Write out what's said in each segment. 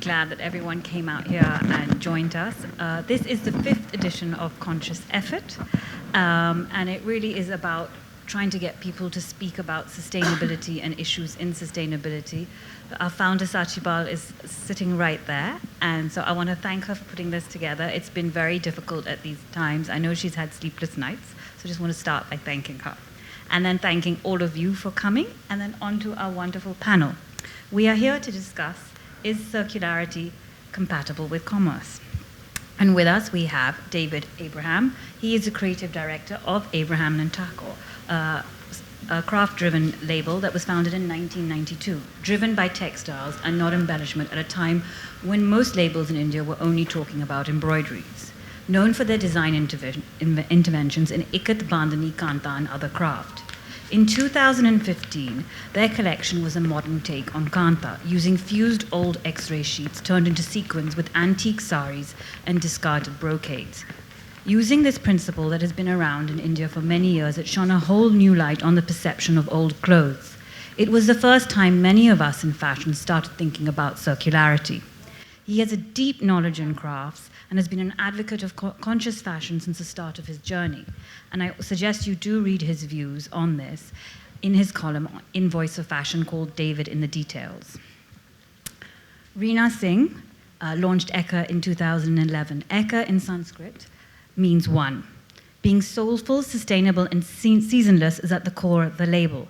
glad that everyone came out here and joined us. This is the 5th edition of Conscious Effort, and it really is about trying to get people to speak about sustainability and issues in sustainability. Our founder, Sachibal, is sitting right there, and so I want to thank her for putting this together. It's been very difficult at these times. I know she's had sleepless nights, so I just want to start by thanking her. And then thanking all of you for coming, and then on to our wonderful panel. We are here to discuss, is circularity compatible with commerce? And with us we have David Abraham. He is the creative director of Abraham and Thakore, a craft-driven label that was founded in 1992, driven by textiles and not embellishment at a time when most labels in India were only talking about embroideries. Known for their design interventions in ikat, bandhani, kanta, and other craft. In 2015, their collection was a modern take on kanta, using fused old X-ray sheets turned into sequins with antique saris and discarded brocades. Using this principle that has been around in India for many years, it shone a whole new light on the perception of old clothes. It was the first time many of us in fashion started thinking about circularity. He has a deep knowledge in crafts and has been an advocate of conscious fashion since the start of his journey. And I suggest you do read his views on this in his column in Voice of Fashion called David in the Details. Rina Singh launched Eka in 2011. Eka in Sanskrit means one. Being soulful, sustainable, and seasonless is at the core of the label.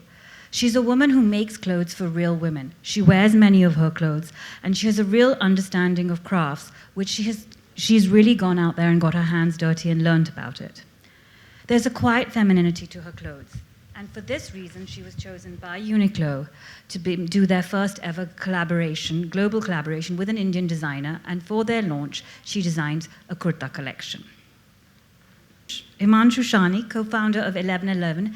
She's a woman who makes clothes for real women. She wears many of her clothes, and she has a real understanding of crafts, which she's really gone out there and got her hands dirty and learned about it. There's a quiet femininity to her clothes, and for this reason, she was chosen by Uniqlo to do their first ever global collaboration with an Indian designer, and for their launch, she designed a kurta collection. Himanshu Shani, co-founder of 1111,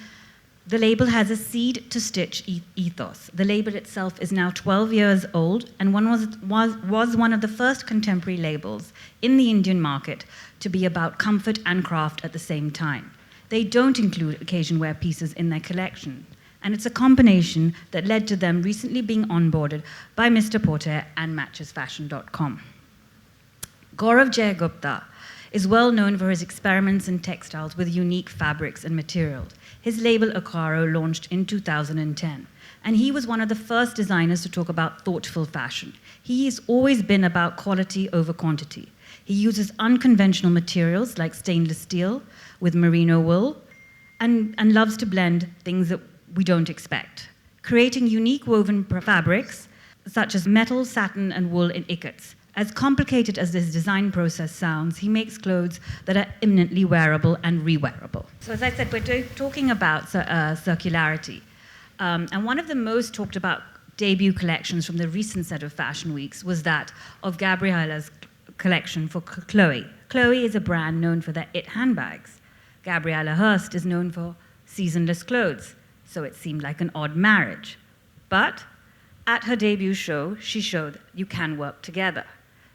the label has a seed-to-stitch ethos. The label itself is now 12 years old and was one of the first contemporary labels in the Indian market to be about comfort and craft at the same time. They don't include occasion wear pieces in their collection, and it's a combination that led to them recently being onboarded by Mr. Porter and MatchesFashion.com. Gaurav Gupta is well known for his experiments in textiles with unique fabrics and materials. His label Akaaro launched in 2010, and he was one of the first designers to talk about thoughtful fashion. He's always been about quality over quantity. He uses unconventional materials like stainless steel with merino wool, and loves to blend things that we don't expect, creating unique woven fabrics such as metal, satin, and wool in ikats. As complicated as this design process sounds, he makes clothes that are imminently wearable and re-wearable. So as I said, we're talking about circularity. And one of the most talked about debut collections from the recent set of fashion weeks was that of Gabriella's collection for Chloe. Chloe is a brand known for their IT handbags. Gabriella Hearst is known for seasonless clothes, so it seemed like an odd marriage. But at her debut show, she showed you can work together.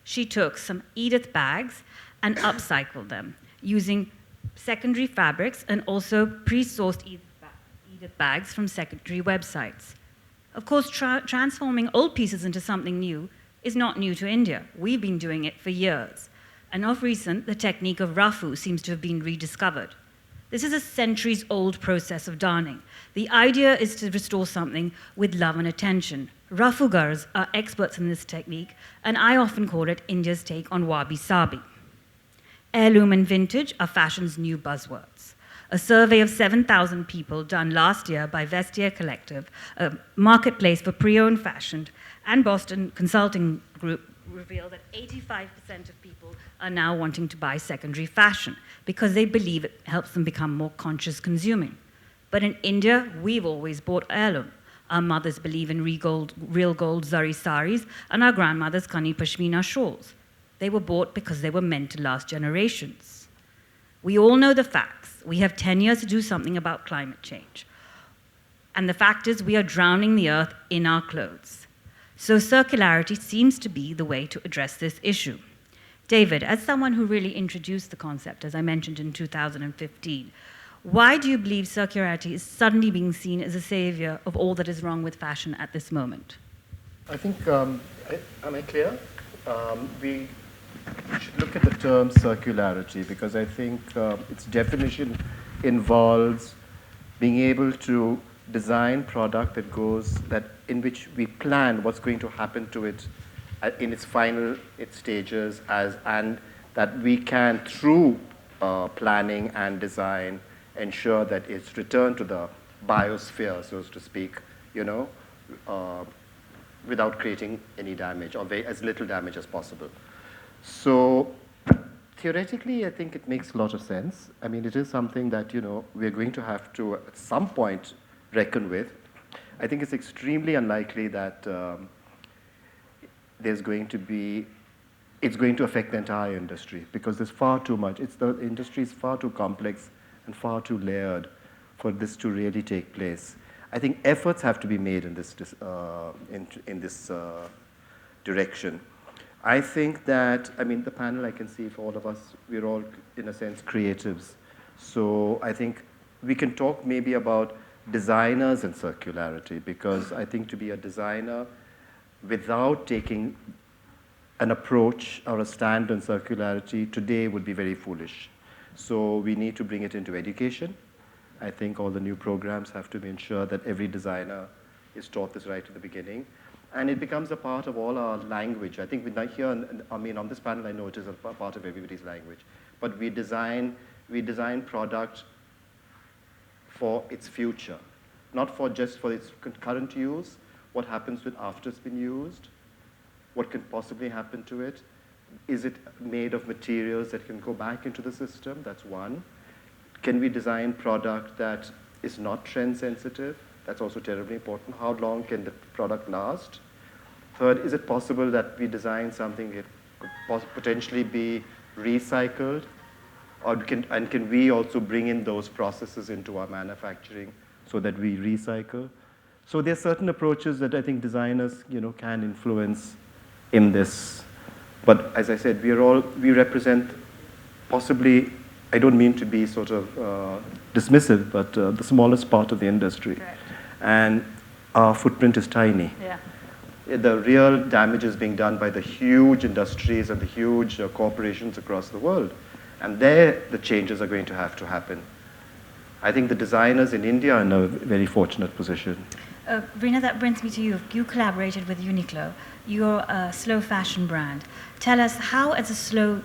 She took some Edith bags and upcycled them using secondary fabrics and also pre-sourced Edith bags from secondary websites. Of course, transforming old pieces into something new is not new to India. We've been doing it for years. And of recent, the technique of rafu seems to have been rediscovered. This is a centuries-old process of darning. The idea is to restore something with love and attention. Rafugars are experts in this technique, and I often call it India's take on wabi-sabi. Heirloom and vintage are fashion's new buzzwords. A survey of 7,000 people done last year by Vestiaire Collective, a marketplace for pre-owned fashion, and Boston Consulting Group revealed that 85% of people are now wanting to buy secondary fashion because they believe it helps them become more conscious consuming. But in India, we've always bought heirloom. Our mothers believe in real gold zari saris, and our grandmothers kani pashmina shawls. They were bought because they were meant to last generations. We all know the facts. We have 10 years to do something about climate change. And the fact is we are drowning the earth in our clothes. So circularity seems to be the way to address this issue. David, as someone who really introduced the concept, as I mentioned in 2015, why do you believe circularity is suddenly being seen as a savior of all that is wrong with fashion at this moment? I think, am I clear? We should look at the term circularity, because I think its definition involves being able to design product in which we plan what's going to happen to it in its stages, and that we can, through planning and design, ensure that it's returned to the biosphere, so to speak, without creating any damage, or as little damage as possible. So theoretically, I think it makes a lot of sense. I mean, it is something that, we're going to have to, at some point, reckon with. I think it's extremely unlikely that it's going to affect the entire industry, because there's far too much. The industry is far too complex and far too layered for this to really take place. I think efforts have to be made in this direction. I think that, the panel, I can see for all of us, we're all, in a sense, creatives. So I think we can talk maybe about designers and circularity, because I think to be a designer without taking an approach or a stand on circularity today would be very foolish. So we need to bring it into education. I think all the new programs have to ensure that every designer is taught this right at the beginning. And it becomes a part of all our language. I think here, on this panel, I know it is a part of everybody's language. But we design product for its future, not just for its current use, what happens after it's been used, what can possibly happen to it. Is it made of materials that can go back into the system? That's one. Can we design product that is not trend sensitive? That's also terribly important. How long can the product last? Third, is it possible that we design something that could potentially be recycled? Or can we also bring in those processes into our manufacturing so that we recycle? So there are certain approaches that I think designers, can influence in this. But as I said, we represent possibly, I don't mean to be sort of dismissive, but the smallest part of the industry. Right. And our footprint is tiny. Yeah. The real damage is being done by the huge industries and the huge corporations across the world. And there, the changes are going to have to happen. I think the designers in India are in a very fortunate position. Rina, that brings me to you. You collaborated with Uniqlo. You're a slow fashion brand. Tell us how, as a slow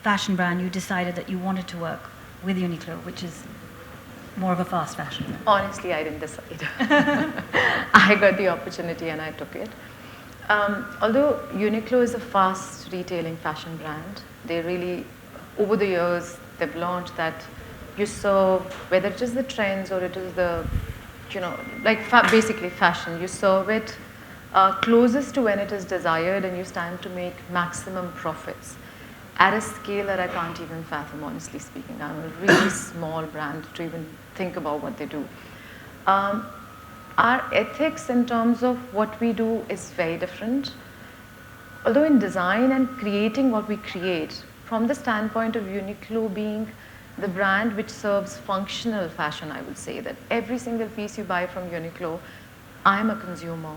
fashion brand, you decided that you wanted to work with Uniqlo, which is more of a fast fashion brand. Honestly, I didn't decide. I got the opportunity and I took it. Although Uniqlo is a fast retailing fashion brand, they really, over the years, they've learned that you serve, whether it is the trends or it is the, basically fashion, you serve it closest to when it is desired, and you stand to make maximum profits at a scale that I can't even fathom, honestly speaking. I'm a really small brand to even think about what they do. Our ethics in terms of what we do is very different. Although in design and creating what we create, from the standpoint of Uniqlo being the brand which serves functional fashion, I would say that every single piece you buy from Uniqlo, I'm a consumer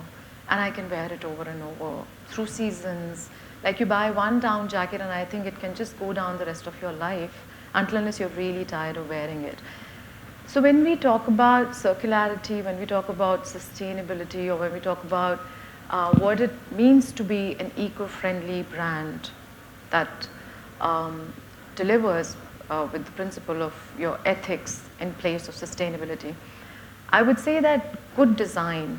and I can wear it over and over through seasons. Like you buy one down jacket and I think it can just go down the rest of your life unless you're really tired of wearing it. So when we talk about circularity, when we talk about sustainability, or when we talk about what it means to be an eco-friendly brand that delivers with the principle of your ethics in place of sustainability, I would say that good design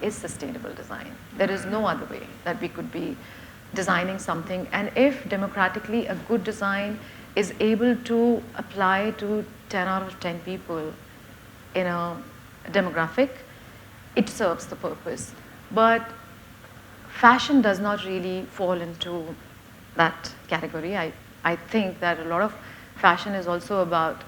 is sustainable design. There is no other way that we could be designing something. And if democratically a good design is able to apply to 10 out of 10 people in a demographic, it serves the purpose. But fashion does not really fall into that category. I think that a lot of fashion is also about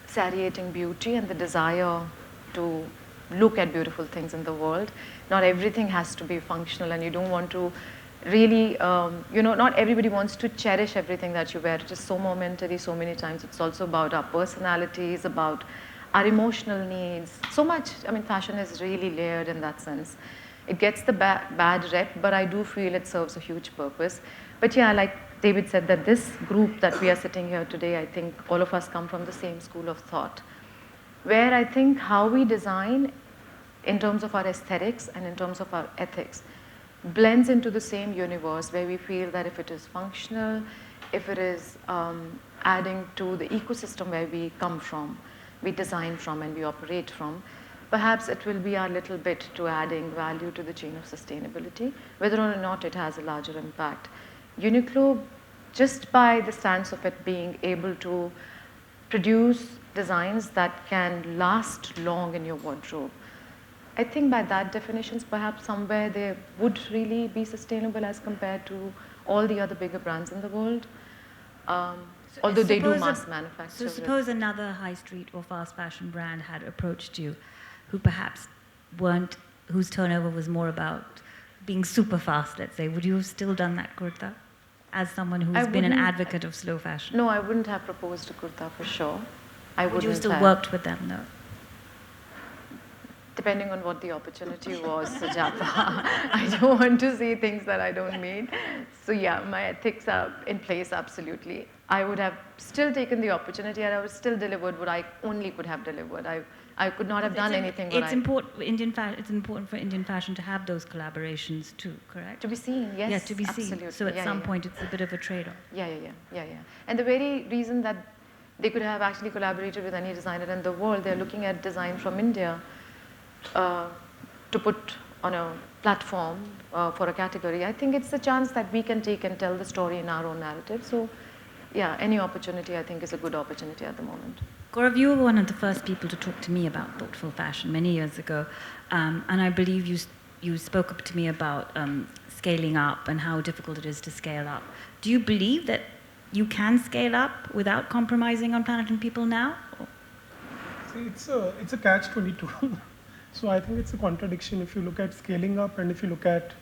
satiating beauty and the desire to look at beautiful things in the world. Not everything has to be functional, and you don't want to really, not everybody wants to cherish everything that you wear. It is so momentary so many times. It's also about our personalities, about our emotional needs. So much, fashion is really layered in that sense. It gets the bad rep, but I do feel it serves a huge purpose. But yeah, like David said, that this group that we are sitting here today, I think all of us come from the same school of thought, where I think how we design in terms of our aesthetics and in terms of our ethics blends into the same universe, where we feel that if it is functional, if it is adding to the ecosystem where we come from, we design from and we operate from, perhaps it will be our little bit to adding value to the chain of sustainability, whether or not it has a larger impact. Uniqlo, just by the stance of it being able to produce designs that can last long in your wardrobe, I think by that definitions, perhaps somewhere they would really be sustainable as compared to all the other bigger brands in the world. Although they do mass manufacture. So suppose another high street or fast fashion brand had approached you, who perhaps whose turnover was more about being super fast, let's say. Would you have still done that kurta as someone who's been an advocate of slow fashion? No, I wouldn't have proposed a kurta for sure. Would you have still worked with them though? Depending on what the opportunity was, Sujata. I don't want to say things that I don't mean. So yeah, my ethics are in place, absolutely. I would have still taken the opportunity and I would still delivered what I only could have delivered. I could not have done anything. It's important for Indian fashion to have those collaborations too, correct? To be seen, yes. Yeah, to be absolutely. seen. So at some point it's a bit of a trade-off. Yeah. And the very reason that they could have actually collaborated with any designer in the world, they're looking at design from India to put on a platform for a category. I think it's a chance that we can take and tell the story in our own narrative. So yeah, any opportunity I think is a good opportunity at the moment. Gaurav, you were one of the first people to talk to me about thoughtful fashion many years ago, and I believe you spoke up to me about scaling up and how difficult it is to scale up. Do you believe that you can scale up without compromising on planet and people now? See, it's a catch-22. So I think it's a contradiction if you look at scaling up and if you look at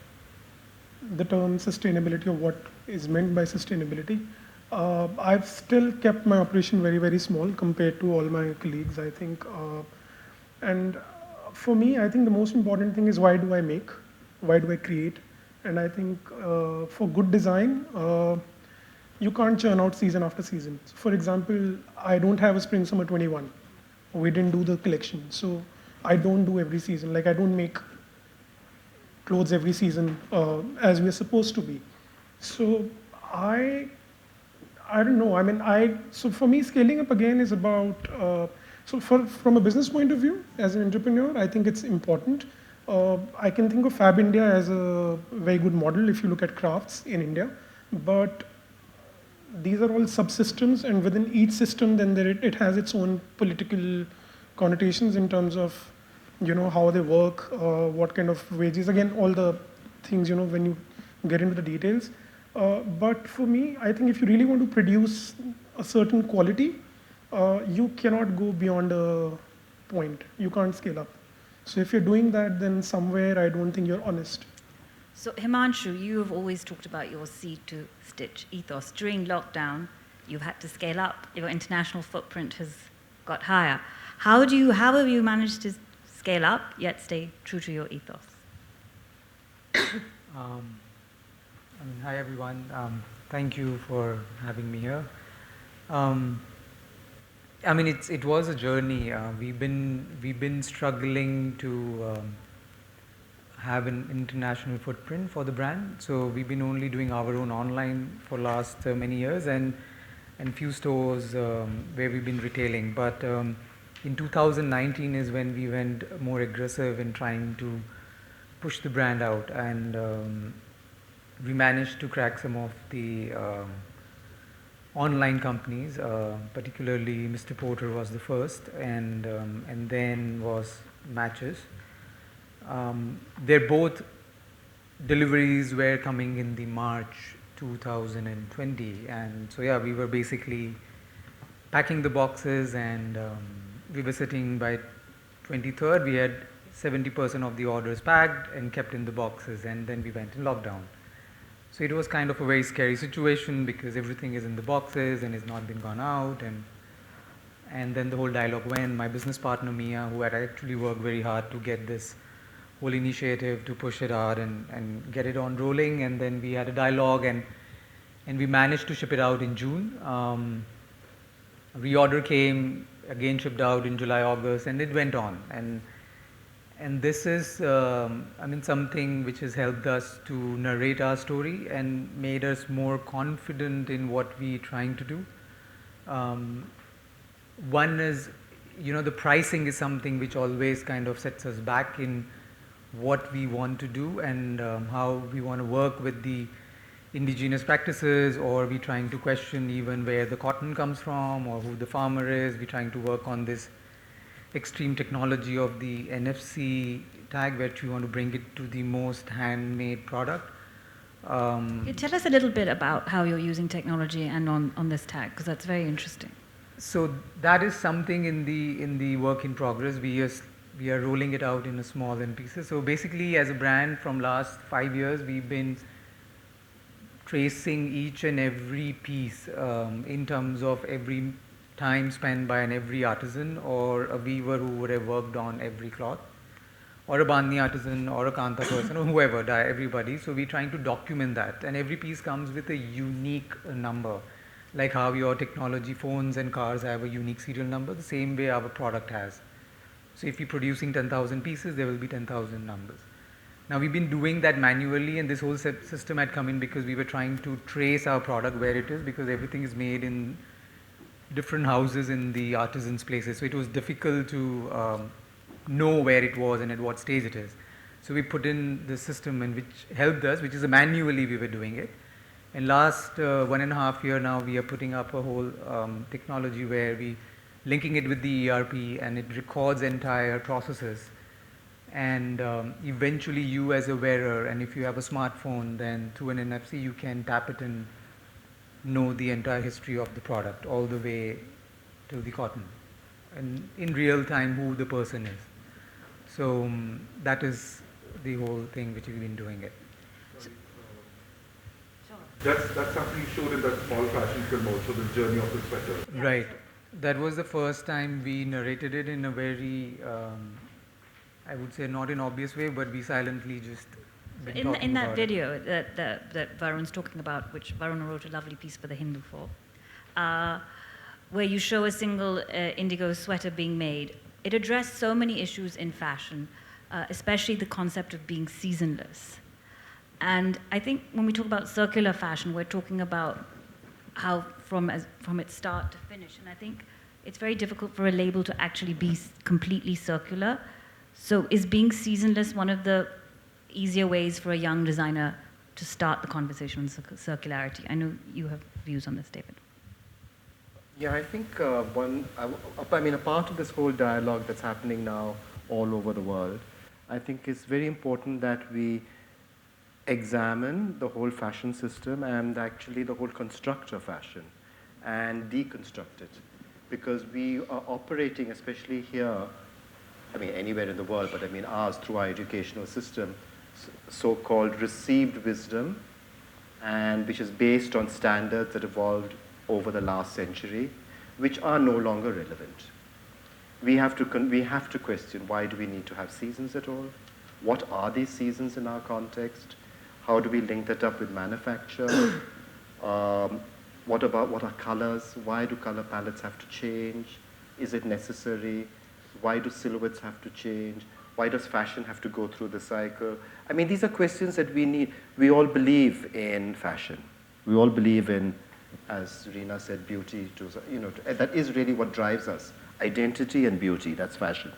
the term sustainability or what is meant by sustainability. I've still kept my operation very, very small compared to all my colleagues, I think. And for me, I think the most important thing is why do I make? Why do I create? And I think for good design, you can't churn out season after season. So for example, I don't have a spring summer 21. We didn't do the collection. So I don't do every season. Like I don't make clothes every season as we're supposed to be. So I don't know. I mean, so for me, scaling up again is about, from a business point of view, as an entrepreneur, I think it's important. I can think of Fab India as a very good model if you look at crafts in India. But these are all subsystems, and within each system, then it has its own political connotations in terms of, how they work, what kind of wages. Again, all the things, when you get into the details. But for me, I think if you really want to produce a certain quality, you cannot go beyond a point. You can't scale up. So if you're doing that, then somewhere I don't think you're honest. So Himanshu, you have always talked about your seed to stitch ethos. During lockdown, you've had to scale up. Your international footprint has got higher. How have you managed to scale up yet stay true to your ethos? Hi everyone. Thank you for having me here. It was a journey. We've been struggling to have an international footprint for the brand. So we've been only doing our own online for last many years and few stores where we've been retailing. But in 2019 is when we went more aggressive in trying to push the brand out, and we managed to crack some of the online companies, particularly Mr. Porter was the first, and then was Matches. They're both deliveries were coming in the March 2020, and so yeah, we were basically packing the boxes, and we were sitting by 23rd. We had 70% of the orders packed and kept in the boxes, and then we went in lockdown. So it was kind of a very scary situation because everything is in the boxes and has not been gone out, and then the whole dialogue went. My business partner Mia, who had actually worked very hard to get this whole initiative to push it out and get it on rolling. And then we had a dialogue, and we managed to ship it out in June. Reorder came, again shipped out in July, August, and it went on. And this is, something which has helped us to narrate our story and made us more confident in what we're trying to do. One is, the pricing is something which always kind of sets us back in what we want to do and how we want to work with the indigenous practices, or we're trying to question even where the cotton comes from or who the farmer is. We're trying to work on this extreme technology of the NFC tag, where you want to bring it to the most handmade product. Can you tell us a little bit about how you're using technology and on this tag, because that's very interesting. So that is something in the work in progress. We are rolling it out in a small in pieces. So basically, as a brand, from last 5 years, we've been tracing each and every piece in terms of every time spent by every artisan or a weaver who would have worked on every cloth, or a Bandhani artisan or a Kanta person or whoever, everybody. So we're trying to document that, and every piece comes with a unique number. Like how your technology, phones and cars have a unique serial number, the same way our product has. So if you're producing 10,000 pieces, there will be 10,000 numbers. Now we've been doing that manually, and this whole system had come in because we were trying to trace our product where it is, because everything is made in different houses in the artisans' places. So it was difficult to know where it was and at what stage it is. So we put in the system, and which helped us, which is manually we were doing it. And last 1.5 years now, we are putting up a whole technology where we linking it with the ERP, and it records entire processes. And eventually you as a wearer, and if you have a smartphone, then through an NFC you can tap it and know the entire history of the product all the way to the cotton, and in real time who the person is. So that is the whole thing which we've been doing it. That's something you showed in that small fashion film also, the journey of the sweater. Right. That was the first time we narrated it in a very, I would say not in obvious way, but we silently just in that video that Varun's talking about, which Varun wrote a lovely piece for the Hindu for, where you show a single indigo sweater being made, it addressed so many issues in fashion, especially the concept of being seasonless. And I think when we talk about circular fashion, we're talking about how from its start to finish. And I think it's very difficult for a label to actually be completely circular. So is being seasonless one of the easier ways for a young designer to start the conversation on circularity? I know you have views on this, David. Yeah, I think a part of this whole dialogue that's happening now all over the world, I think it's very important that we examine the whole fashion system and actually the whole construct of fashion and deconstruct it. Because we are operating, especially here, anywhere in the world, but ours through our educational system, so-called received wisdom, and which is based on standards that evolved over the last century, which are no longer relevant. We have to question, why do we need to have seasons at all? What are these seasons in our context? How do we link that up with manufacture? What are colors? Why do color palettes have to change? Is it necessary? Why do silhouettes have to change? Why does fashion have to go through the cycle? These are questions that we need. We all believe in fashion. We all believe in, as Rina said, beauty. That is really what drives us. Identity and beauty, that's fashion.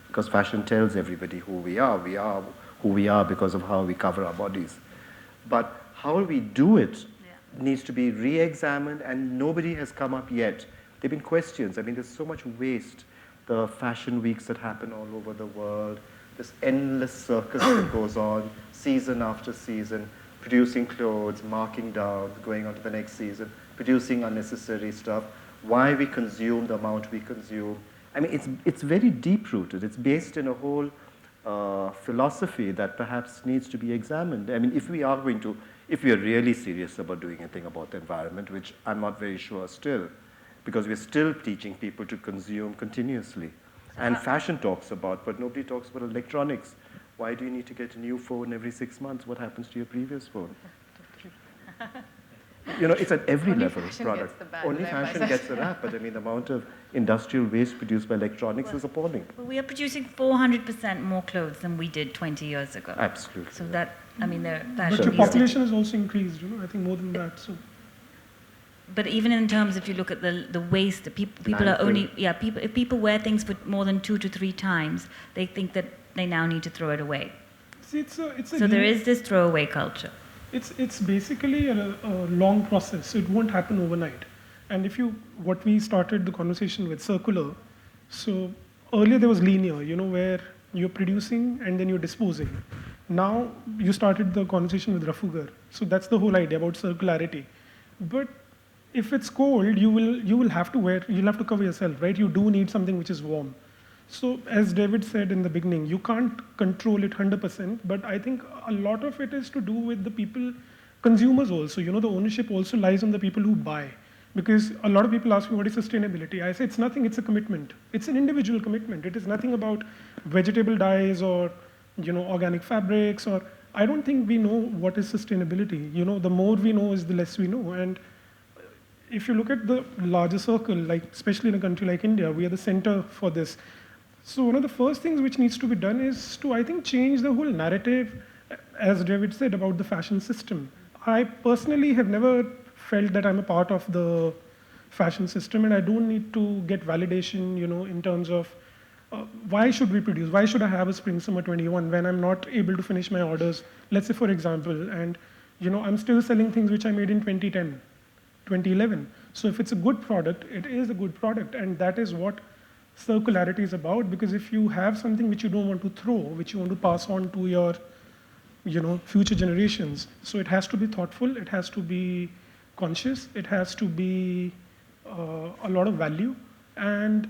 Because fashion tells everybody who we are. We are who we are because of how we cover our bodies. But how we do it needs to be re-examined, and nobody has come up yet. There have been questions. There's so much waste. The fashion weeks that happen all over the world, this endless circus that goes on, season after season, producing clothes, marking down, going on to the next season, producing unnecessary stuff, why we consume the amount we consume. It's very deep-rooted. It's based in a whole philosophy that perhaps needs to be examined. If we are really serious about doing anything about the environment, which I'm not very sure still, because we're still teaching people to consume continuously. And fashion talks about, but nobody talks about electronics. Why do you need to get a new phone every 6 months? What happens to your previous phone? You know, it's at every Only level fashion product. gets the bad Only rep, fashion I gets the rap, but I mean, the amount of industrial waste produced by electronics is appalling. Well, we are producing 400% more clothes than we did 20 years ago. Absolutely. So that, I mean, the But fashion the piece- population has also increased, you know, I think more than that. So But even in terms, if you look at the waste, the people are Landfill. only, if people wear things for more than 2 to 3 times, they think that they now need to throw it away. see, it's a So there is this throwaway culture. It's basically a long process. It won't happen overnight. And if you, what we started the conversation with, circular. So earlier there was linear, you know, where you're producing and then you're disposing. Now you started the conversation with Rafugar. So that's the whole idea about circularity. But if it's cold, you will have to wear, you'll have to cover yourself, right? You do need something which is warm. So as David said in the beginning, you can't control it 100%, but I think a lot of it is to do with the people, consumers also. You know, the ownership also lies on the people who buy. Because a lot of people ask me, what is sustainability? I say it's nothing, it's a commitment. It's an individual commitment. It is nothing about vegetable dyes or, you know, organic fabrics, or I don't think we know what is sustainability. You know, the more we know is the less we know. And if you look at the larger circle, like especially in a country like India, we are the center for this. So one of the first things which needs to be done is to, I think, change the whole narrative, as David said, about the fashion system. I personally have never felt that I'm a part of the fashion system, and I don't need to get validation, you know, in terms of why should we produce? Why should I have a spring summer 21 when I'm not able to finish my orders? Let's say, for example, and you know, I'm still selling things which I made in 2010, 2011. So if it's a good product, it is a good product, and that is what circularity is about. Because if you have something which you don't want to throw, which you want to pass on to your, you know, future generations, so it has to be thoughtful, it has to be conscious, it has to be a lot of value, and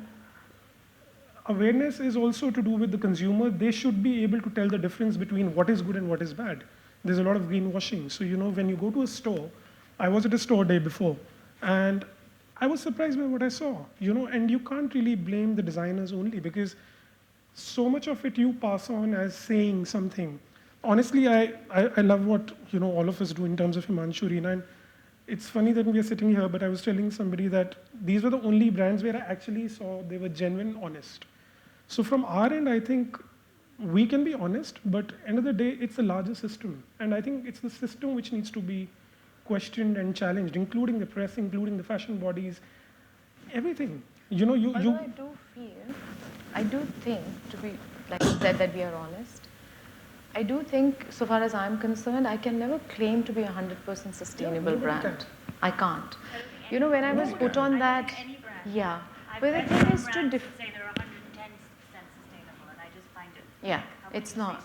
awareness is also to do with the consumer. They should be able to tell the difference between what is good and what is bad. There's a lot of greenwashing. So, you know, when you go to a store, I was at a store day before, and I was surprised by what I saw, you know, and you can't really blame the designers only, because so much of it you pass on as saying something. Honestly, I love what, you know, all of us do in terms of Himanshu, Rina, and it's funny that we are sitting here, but I was telling somebody that these were the only brands where I actually saw they were genuine, honest. So from our end, I think we can be honest, but end of the day, it's a larger system. And I think it's the system which needs to be questioned and challenged, including the press, including the fashion bodies, everything. You know, Although I do think, to be, like you said, that we are honest, I do think, so far as I'm concerned, I can never claim to be a 100% sustainable brand. I can't. You know, when I was put on that, yeah. But the thing is to say they're 110% sustainable, and I just find it. Yeah, it's not.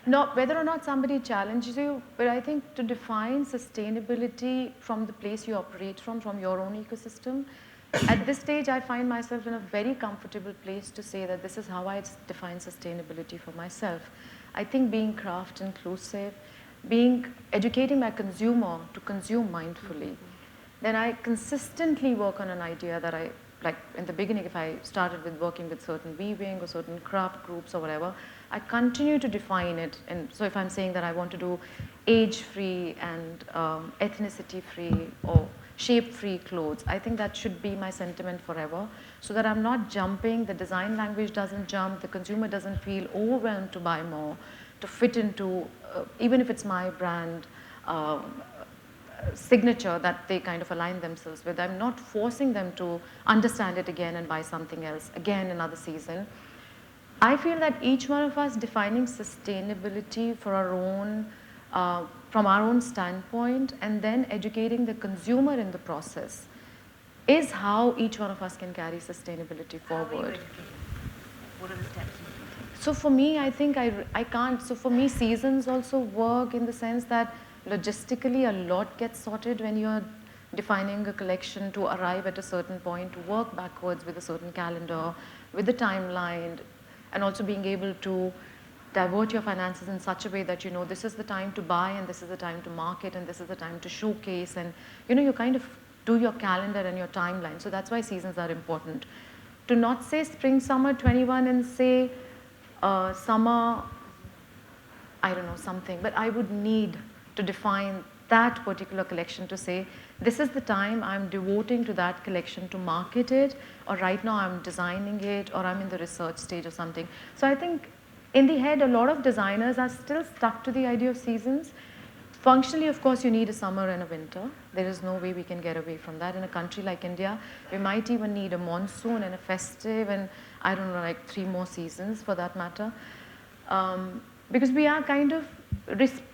Not whether or not somebody challenges you, but I think to define sustainability from the place you operate from your own ecosystem, at this stage I find myself in a very comfortable place to say that this is how I define sustainability for myself. I think being craft inclusive, educating my consumer to consume mindfully, then I consistently work on an idea that I, like in the beginning, if I started with working with certain weaving or certain craft groups or whatever, I continue to define it. And so if I'm saying that I want to do age-free and ethnicity-free or shape-free clothes, I think that should be my sentiment forever, so that I'm not jumping, the design language doesn't jump, the consumer doesn't feel overwhelmed to buy more, to fit into, even if it's my brand signature that they kind of align themselves with. I'm not forcing them to understand it again and buy something else again another season. I feel that each one of us defining sustainability for our own, from our own standpoint, and then educating the consumer in the process is how each one of us can carry sustainability forward. What are the steps you take? So for me, I think I can't, so for me seasons also work in the sense that logistically a lot gets sorted when you're defining a collection to arrive at a certain point, to work backwards with a certain calendar, with the timeline, and also being able to divert your finances in such a way that you know this is the time to buy and this is the time to market and this is the time to showcase, and you know you kind of do your calendar and your timeline. So that's why seasons are important. to not say spring summer 21 and say summer, I don't know, something, but I would need to define that particular collection to say, this is the time I'm devoting to that collection to market it, or right now I'm designing it, or I'm in the research stage or something. So I think in the head, a lot of designers are still stuck to the idea of seasons. Functionally, of course, you need a summer and a winter. There is no way we can get away from that. In a country like India, we might even need a monsoon and a festive and, I don't know, like 3 more seasons for that matter. Because we are kind of,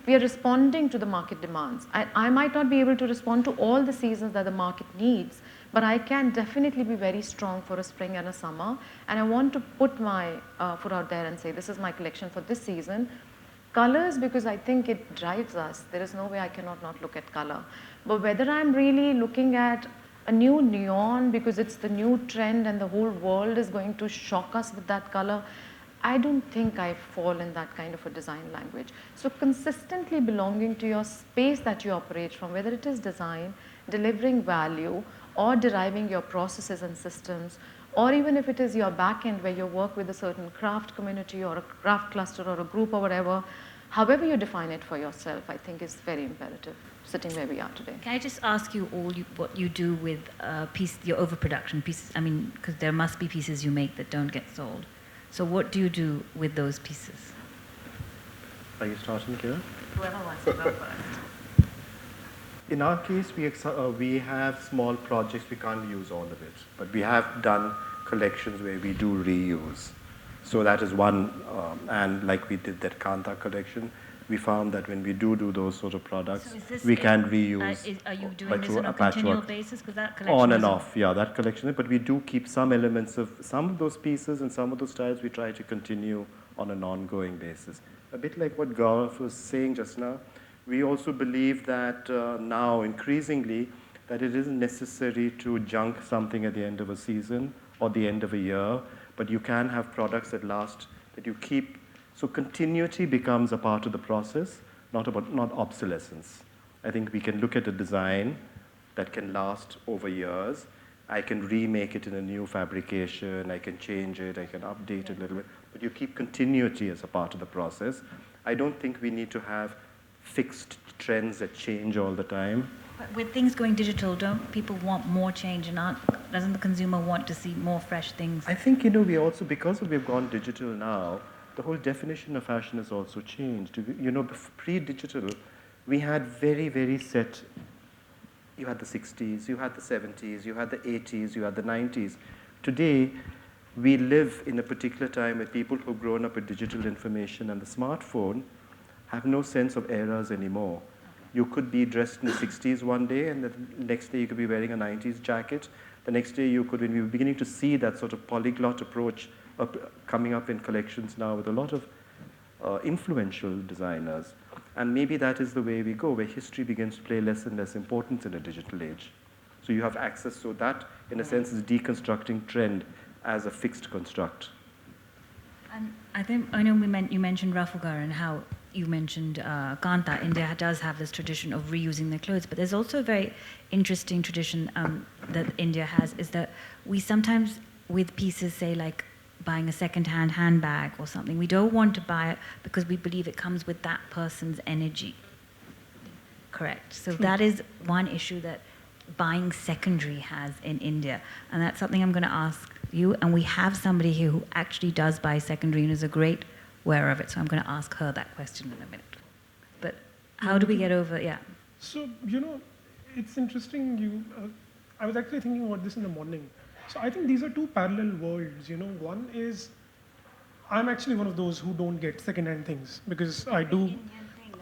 we are responding to the market demands. I might not be able to respond to all the seasons that the market needs, but I can definitely be very strong for a spring and a summer. And I want to put my foot out there and say, this is my collection for this season. Colors, because I think it drives us. There is no way I cannot not look at color. But whether I'm really looking at a new neon because it's the new trend and the whole world is going to shock us with that color, I don't think I fall in that kind of a design language. So consistently belonging to your space that you operate from, whether it is design, delivering value, or deriving your processes and systems, or even if it is your back end where you work with a certain craft community or a craft cluster or a group or whatever, however you define it for yourself, I think is very imperative, sitting where we are today. Can I just ask you what you do with your overproduction pieces? I mean, because there must be pieces you make that don't get sold. So what do you do with those pieces? Are you starting here? Whoever wants to go first. In our case, we have small projects, we can't use all of it, but we have done collections where we do reuse. So that is one, and like we did that Kanta collection, we found that when we do those sort of products, we can reuse. Are you doing this on a continual basis? Because that collection on and off, yeah, that collection. But we do keep some elements of some of those pieces and some of those styles we try to continue on an ongoing basis. A bit like what Gaurav was saying just now, we also believe that now increasingly that it isn't necessary to junk something at the end of a season or the end of a year, but you can have products that last, that you keep. So continuity becomes a part of the process, not obsolescence. I think we can look at a design that can last over years. I can remake it in a new fabrication, I can change it, I can update it a little bit, but you keep continuity as a part of the process. I don't think we need to have fixed trends that change all the time. But with things going digital, don't people want more change and doesn't the consumer want to see more fresh things? I think, we also, because we've gone digital now, the whole definition of fashion has also changed. Pre-digital, we had very, very set, you had the 60s, you had the 70s, you had the 80s, you had the 90s. Today, we live in a particular time where people who've grown up with digital information and the smartphone have no sense of eras anymore. You could be dressed in the 60s one day, and the next day you could be wearing a 90s jacket. The next day you could, when we were beginning to see that sort of polyglot approach coming up in collections now with a lot of influential designers. And maybe that is the way we go, where history begins to play less and less importance in a digital age. So you have access, so that, in a sense, is deconstructing trend as a fixed construct. And I know you mentioned Rafugar and how you mentioned Kanta. India does have this tradition of reusing their clothes, but there's also a very interesting tradition that India has, is that we sometimes, with pieces, say like buying a second-hand handbag or something, we don't want to buy it because we believe it comes with that person's energy. Correct. So that is one issue that buying secondary has in India, and that's something I'm going to ask you. And we have somebody here who actually does buy secondary and is a great wearer of it, so I'm going to ask her that question in a minute. But how do we get over, yeah. So, it's interesting, I was actually thinking about this in the morning. So I think these are two parallel worlds, One is, I'm actually one of those who don't get second-hand things because I do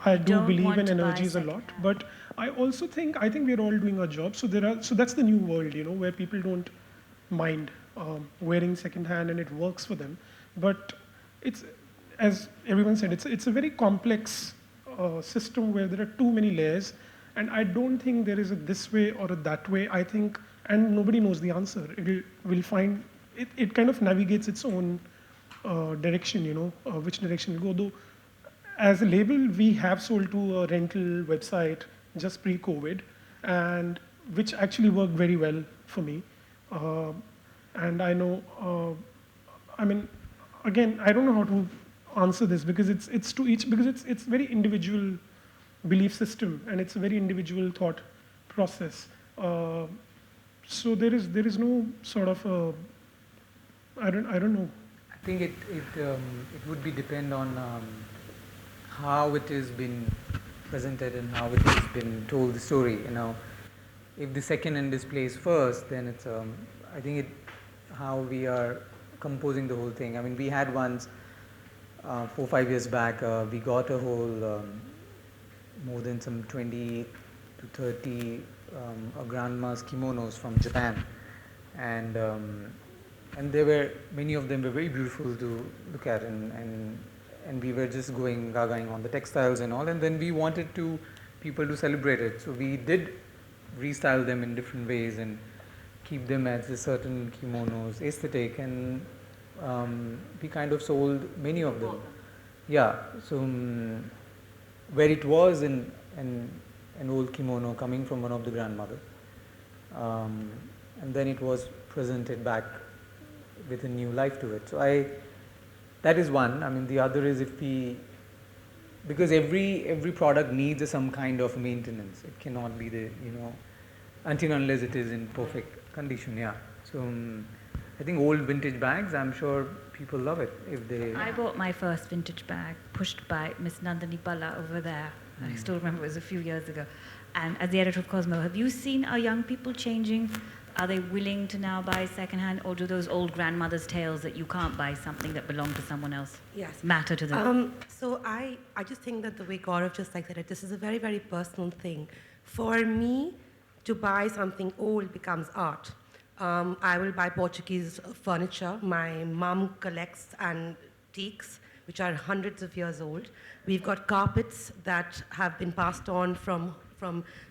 believe in energies a lot. But I also think we're all doing our job. So that's the new world, where people don't mind wearing second-hand and it works for them. But it's, as everyone said, it's a very complex system where there are too many layers, and I don't think there is a this way or a that way. I think, and nobody knows the answer. We'll find it kind of navigates its own direction, which direction will go. Though, as a label, we have sold to a rental website just pre-COVID, and which actually worked very well for me. And I know, I mean, again, I don't know how to answer this because it's to each, because it's very individual belief system and it's a very individual thought process. So there is no sort of I don't know. I think it would be depend on how it has been presented and how it has been told the story. If the second end is placed first, then it's I think how we are composing the whole thing. I mean, we had once 4-5 years back, we got a whole more than some 20 to 30 grandma's kimonos from Japan, and there were many of them were very beautiful to look at, and we were just going gagaing on the textiles and all, and then we wanted people to celebrate it, so we did restyle them in different ways and keep them as a certain kimonos aesthetic, and we kind of sold many of them. Yeah, so where it was an old kimono coming from one of the grandmother, and then it was presented back with a new life to it. So that is one. I mean, the other is because every product needs some kind of maintenance. It cannot be until unless it is in perfect condition. Yeah. So I think old vintage bags, I'm sure people love it if they. I bought my first vintage bag pushed by Miss Nandini Palla over there. I still remember it was a few years ago. And as the editor of Cosmo, have you seen our young people changing? Are they willing to now buy secondhand, or do those old grandmother's tales that you can't buy something that belonged to someone else matter to them? So I just think that the way Gaurav just said it, this is a very, very personal thing. For me, to buy something old becomes art. I will buy Portuguese furniture. My mum collects antiques, which are hundreds of years old. We've got carpets that have been passed on from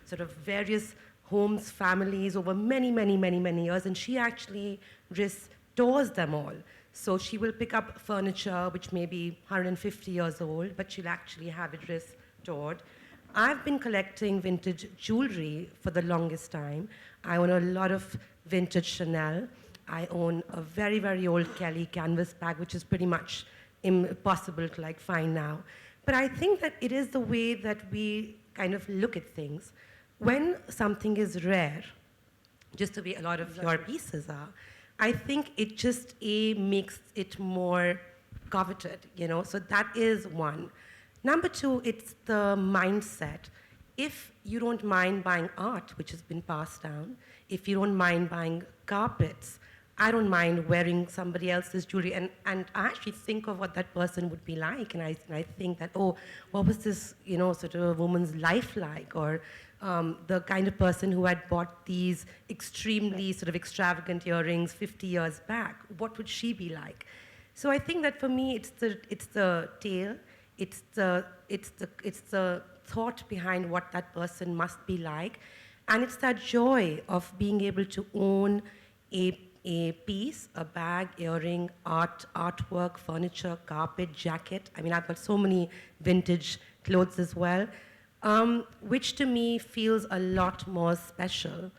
sort of various homes, families over many, many, many, many years, and she actually restores them all. So she will pick up furniture which may be 150 years old, but she'll actually have it restored. I've been collecting vintage jewelry for the longest time. I own a lot of vintage Chanel. I own a very, very old Kelly canvas bag, which is pretty much impossible to find now. But I think that it is the way that we kind of look at things. When something is rare, just the way a lot of your pieces are, I think it just makes it more coveted, so that is one. Number two, it's the mindset. If you don't mind buying art, which has been passed down, if you don't mind buying carpets, I don't mind wearing somebody else's jewelry, and I actually think of what that person would be like, and I think that, oh, what was this, sort of woman's life like, or the kind of person who had bought these extremely sort of extravagant earrings 50 years back, what would she be like? So I think that for me, it's the tale, it's the thought behind what that person must be like, and it's that joy of being able to own a piece, a bag, earring, artwork, furniture, carpet, jacket. I mean, I've got so many vintage clothes as well, which to me feels a lot more special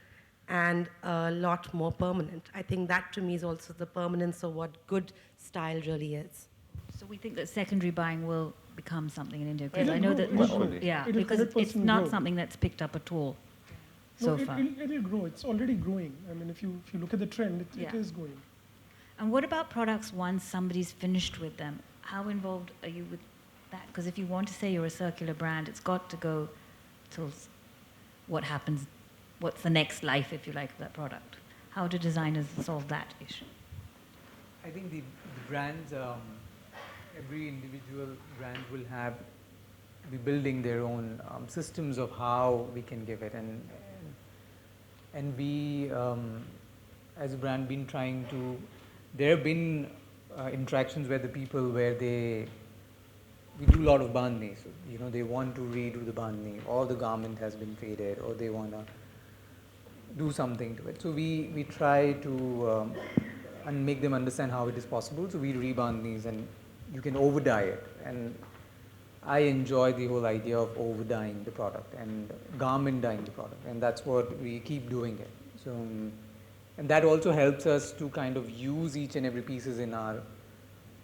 and a lot more permanent. I think that to me is also the permanence of what good style really is. So we think that secondary buying will become something in India. I know that, because it's not grow. something that's picked up at all so far. It'll grow. It's already growing. I mean, if you look at the trend, it is going. And what about products once somebody's finished with them? How involved are you with that? Because if you want to say you're a circular brand, it's got to go till what happens, what's the next life, if you like, of that product. How do designers solve that issue? I think the brands, every individual brand will be building their own systems of how we can give it, and we as a brand been trying to. There have been interactions where we do a lot of bandhni, so they want to redo the bandhni, or the garment has been faded, or they want to do something to it. So we try to and make them understand how it is possible. So we rebandhnis, and you can over dye it, and I enjoy the whole idea of over dyeing the product and garment dyeing the product, and that's what we keep doing it. So And that also helps us to kind of use each and every pieces in our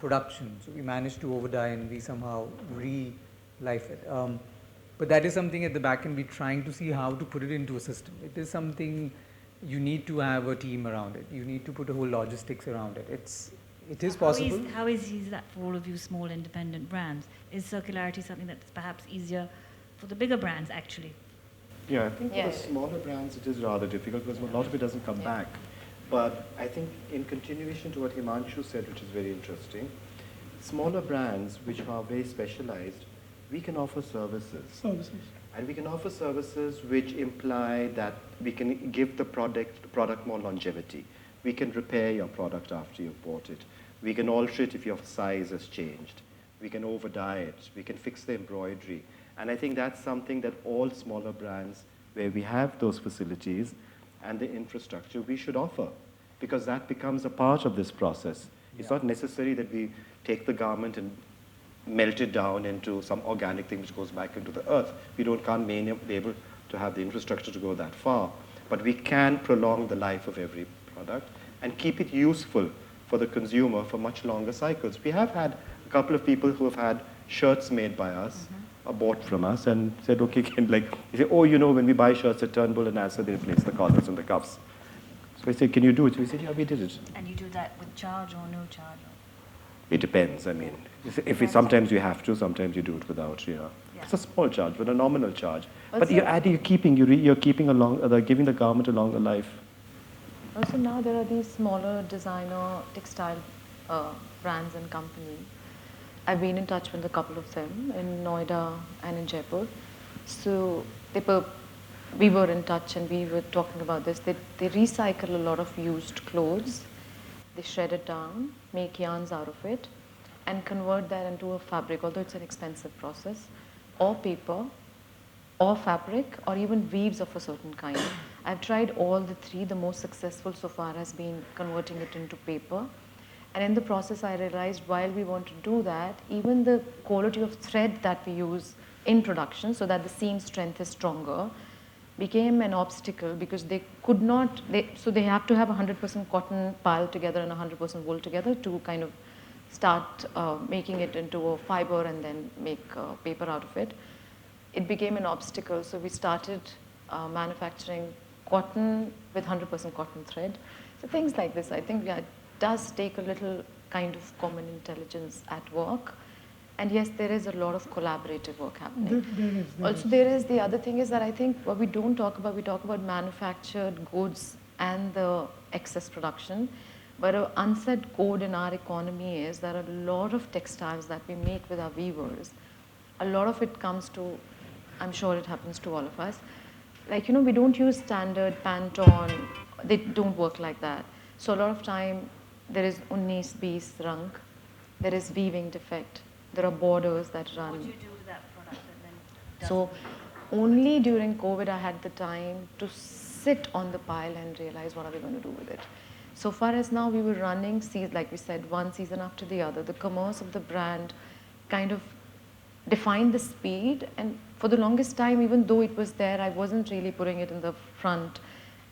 production. So we managed to over dye and we somehow re-life it. But that is something at the back end we're trying to see how to put it into a system. It is something you need to have a team around it. You need to put a whole logistics around it. It is possible. How easy is that for all of you small independent brands? Is circularity something that's perhaps easier for the bigger brands actually? Yeah, I think for Yeah. the smaller brands it is rather difficult because a lot of it doesn't come back. But I think in continuation to what Himanshu said, which is very interesting, smaller brands which are very specialized, we can offer services. And we can offer services which imply that we can give the product more longevity. We can repair your product after you've bought it. We can alter it if your size has changed. We can over dye it. We can fix the embroidery. And I think that's something that all smaller brands, where we have those facilities and the infrastructure, we should offer, because that becomes a part of this process. It's not necessary that we take the garment and melt it down into some organic thing which goes back into the earth. Can't be able to have the infrastructure to go that far. But we can prolong the life of every product and keep it useful for the consumer for much longer cycles. We have had a couple of people who have had shirts made by us, or bought from us, and said, okay, they say, oh, when we buy shirts at Turnbull and Asda, they replace the collars and the cuffs. So I said, can you do it? So we said, yeah, we did it. And you do that with charge or no charge? It depends. I mean, sometimes you have to, sometimes you do it without. It's a small charge, but a nominal charge. But you're giving the garment a longer life. Also now there are these smaller designer textile brands and companies. I've been in touch with a couple of them in Noida and in Jaipur. So we were in touch and we were talking about this. They recycle a lot of used clothes. They shred it down, make yarns out of it, and convert that into a fabric, although it's an expensive process, or paper, or fabric, or even weaves of a certain kind. I've tried all the three. The most successful so far has been converting it into paper. And in the process, I realized while we want to do that, even the quality of thread that we use in production so that the seam strength is stronger became an obstacle, because they could not, so they have to have 100% cotton piled together and 100% wool together to kind of start making it into a fiber and then make paper out of it. It became an obstacle, so we started manufacturing cotton with 100% cotton thread. So things like this, I think it does take a little kind of common intelligence at work. And yes, there is a lot of collaborative work happening. There is the other thing is that I think what we don't talk about, we talk about manufactured goods and the excess production. But an unsaid code in our economy is there are a lot of textiles that we make with our weavers. A lot of it comes to, I'm sure it happens to all of us. Like, we don't use standard Pantone. They don't work like that. So a lot of time, there is 19-20 rang. There is weaving defect. There are borders that run. What do you do with that product that then So only during COVID, I had the time to sit on the pile and realize what are we going to do with it. So far as now, we were running, like we said, one season after the other. The commerce of the brand kind of defined the speed. And for the longest time, even though it was there, I wasn't really putting it in the front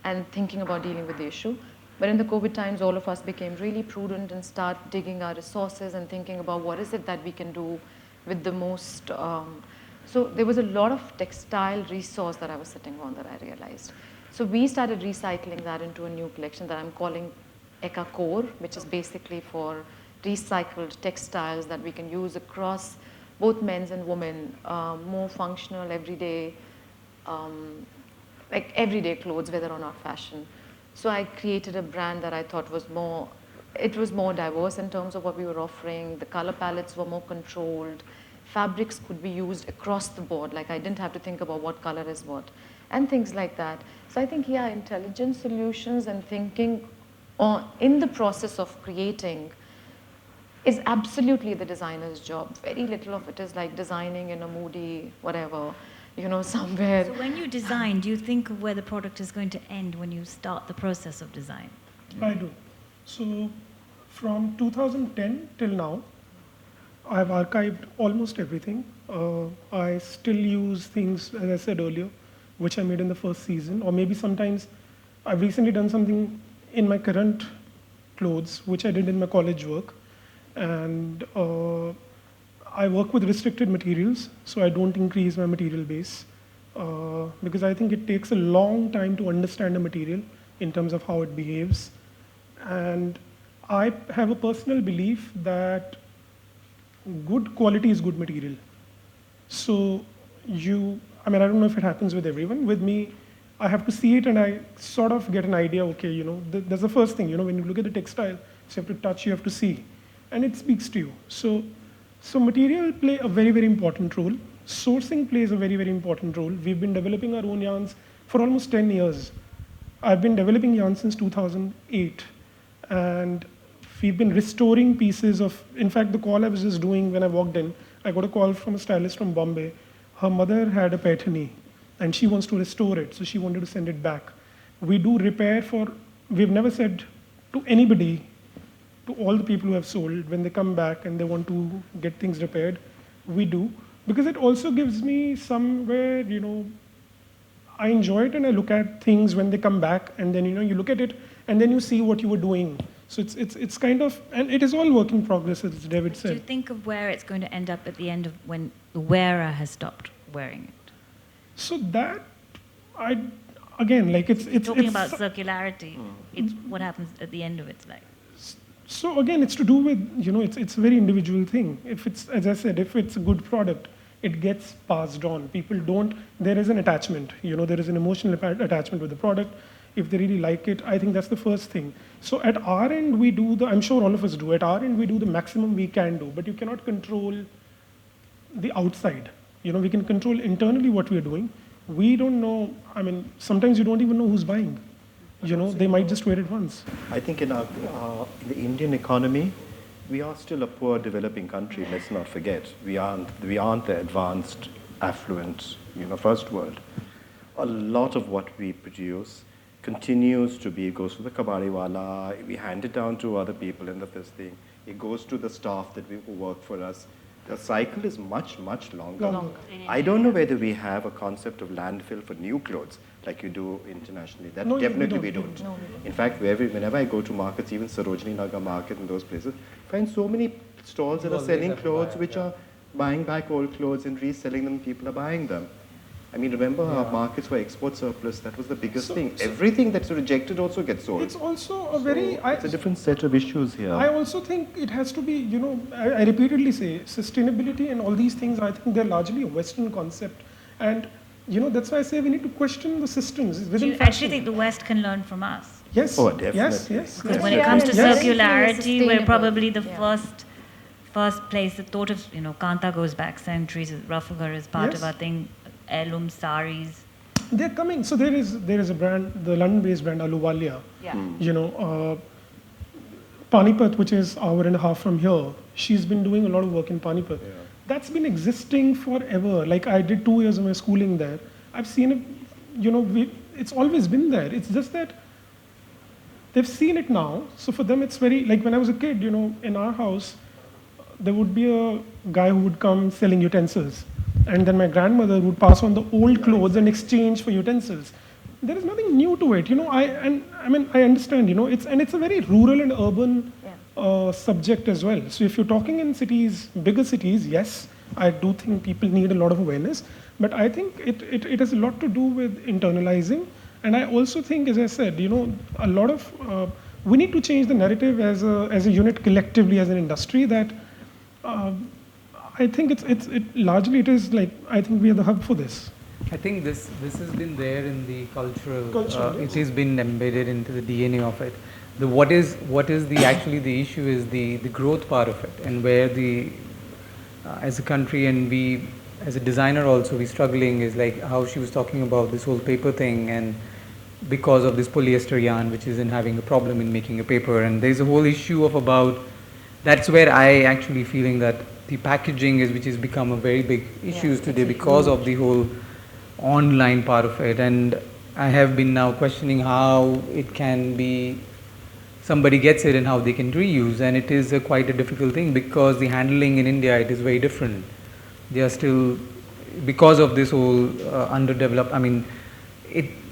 and thinking about dealing with the issue. But in the COVID times, all of us became really prudent and start digging our resources and thinking about what is it that we can do with the most. So there was a lot of textile resource that I was sitting on that I realized. So we started recycling that into a new collection that I'm calling Akaaro, which is basically for recycled textiles that we can use across both men's and women, more functional, everyday, like everyday clothes, whether or not fashion. So I created a brand that I thought was more diverse in terms of what we were offering. The color palettes were more controlled. Fabrics could be used across the board. Like I didn't have to think about what color is what and things like that. So I think, intelligent solutions and thinking in the process of creating is absolutely the designer's job. Very little of it is like designing in a moody, whatever, somewhere. So when you design, do you think of where the product is going to end when you start the process of design? I do. So from 2010 till now, I've archived almost everything. I still use things, as I said earlier, which I made in the first season, or maybe sometimes I've recently done something in my current clothes, which I did in my college work, and I work with restricted materials, so I don't increase my material base, because I think it takes a long time to understand a material in terms of how it behaves. And I have a personal belief that good quality is good material. So I don't know if it happens with everyone. With me, I have to see it and I sort of get an idea, okay, that's the first thing, when you look at the textile, so you have to touch, you have to see, and it speaks to you. So material play a very, very important role. Sourcing plays a very, very important role. We've been developing our own yarns for almost 10 years. I've been developing yarns since 2008. And we've been restoring pieces of, in fact, the call I was just doing when I walked in, I got a call from a stylist from Bombay. Her mother had a paithani, and she wants to restore it, so she wanted to send it back. We do repair we've never said to anybody, to all the people who have sold, when they come back and they want to get things repaired, we do. Because it also gives me somewhere, I enjoy it and I look at things when they come back, and then, you look at it and then you see what you were doing. So it's kind of, and it is all work in progress, as David said. Do you think of where it's going to end up at the end of when the wearer has stopped wearing it? So that, it's talking about circularity. It's what happens at the end of its life. So again, it's to do with, it's a very individual thing. If it's, as I said, if it's a good product, it gets passed on. People there is an attachment, there is an emotional attachment with the product. If they really like it, I think that's the first thing. So at our end, we do I'm sure all of us do, at our end, we do the maximum we can do, but you cannot control the outside. We can control internally what we're doing. We don't know, sometimes you don't even know who's buying. They might just wear it once. I think in the Indian economy, we are still a poor developing country, let's not forget. We aren't the advanced, affluent, first world. A lot of what we produce continues to be, it goes to the kabadiwala, we hand it down to other people in this thing, it goes to the staff who work for us. The cycle is much, much longer. I don't know whether we have a concept of landfill for new clothes like you do internationally. That definitely we don't. No, we don't. In fact, whenever I go to markets, even Sarojini Nagar market and those places, I find so many stalls that are selling clothes which are buying back old clothes and reselling them, people are buying them. Remember our markets were export surplus, that was the biggest thing. Everything that's rejected also gets sold. It's also it's a different set of issues here. I also think it has to be, I repeatedly say, sustainability and all these things, I think they're largely a Western concept. And, that's why I say we need to question the systems within Do you actually think the West can learn from us? Yes. Oh, definitely. Yes. Because when it comes to circularity, we're sustainable. probably the first place that thought of, Kanta goes back centuries, Rafulgar is part of our thing, heirloom saris. They're coming. So there is a brand, the London-based brand Ahluwalia. Yeah. Panipat, which is hour and a half from here, she's been doing a lot of work in Panipat. Yeah. That's been existing forever. Like I did 2 years of my schooling there. I've seen it, it's always been there. It's just that they've seen it now. So for them, it's very, like when I was a kid, in our house, there would be a guy who would come selling utensils. And then my grandmother would pass on the old clothes and exchange for utensils. There is nothing new to it, I understand, it's a very rural and urban subject as well. So if you're talking in cities, bigger cities, yes, I do think people need a lot of awareness, but I think it has a lot to do with internalizing. And I also think, as I said, a lot of, we need to change the narrative as a unit collectively, as an industry, that I think largely it is like, I think we are the hub for this. I think this has been there in the cultural Yes. it has been embedded into the DNA of it. What is the issue is the growth part of it, and where as a country and we as a designer also we're struggling is like how she was talking about this whole paper thing, and because of this polyester yarn which is having a problem in making a paper, and there's a whole issue of about that's where I actually feeling that the packaging which has become a very big issue today because of the whole online part of it. And I have been now questioning how it can be somebody gets it and how they can reuse, and it is quite a difficult thing because the handling in India, it is very different. They are still, because of this whole underdeveloped,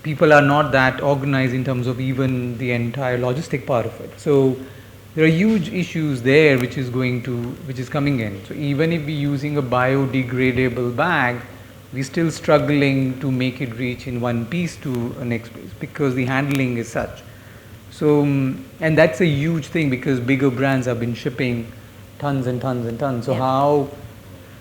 people are not that organized in terms of even the entire logistic part of it. So there are huge issues there which is coming in. So even if we're using a biodegradable bag, we're still struggling to make it reach in one piece to a next place because the handling is such. So, and that's a huge thing because bigger brands have been shipping tons and tons and tons. So how,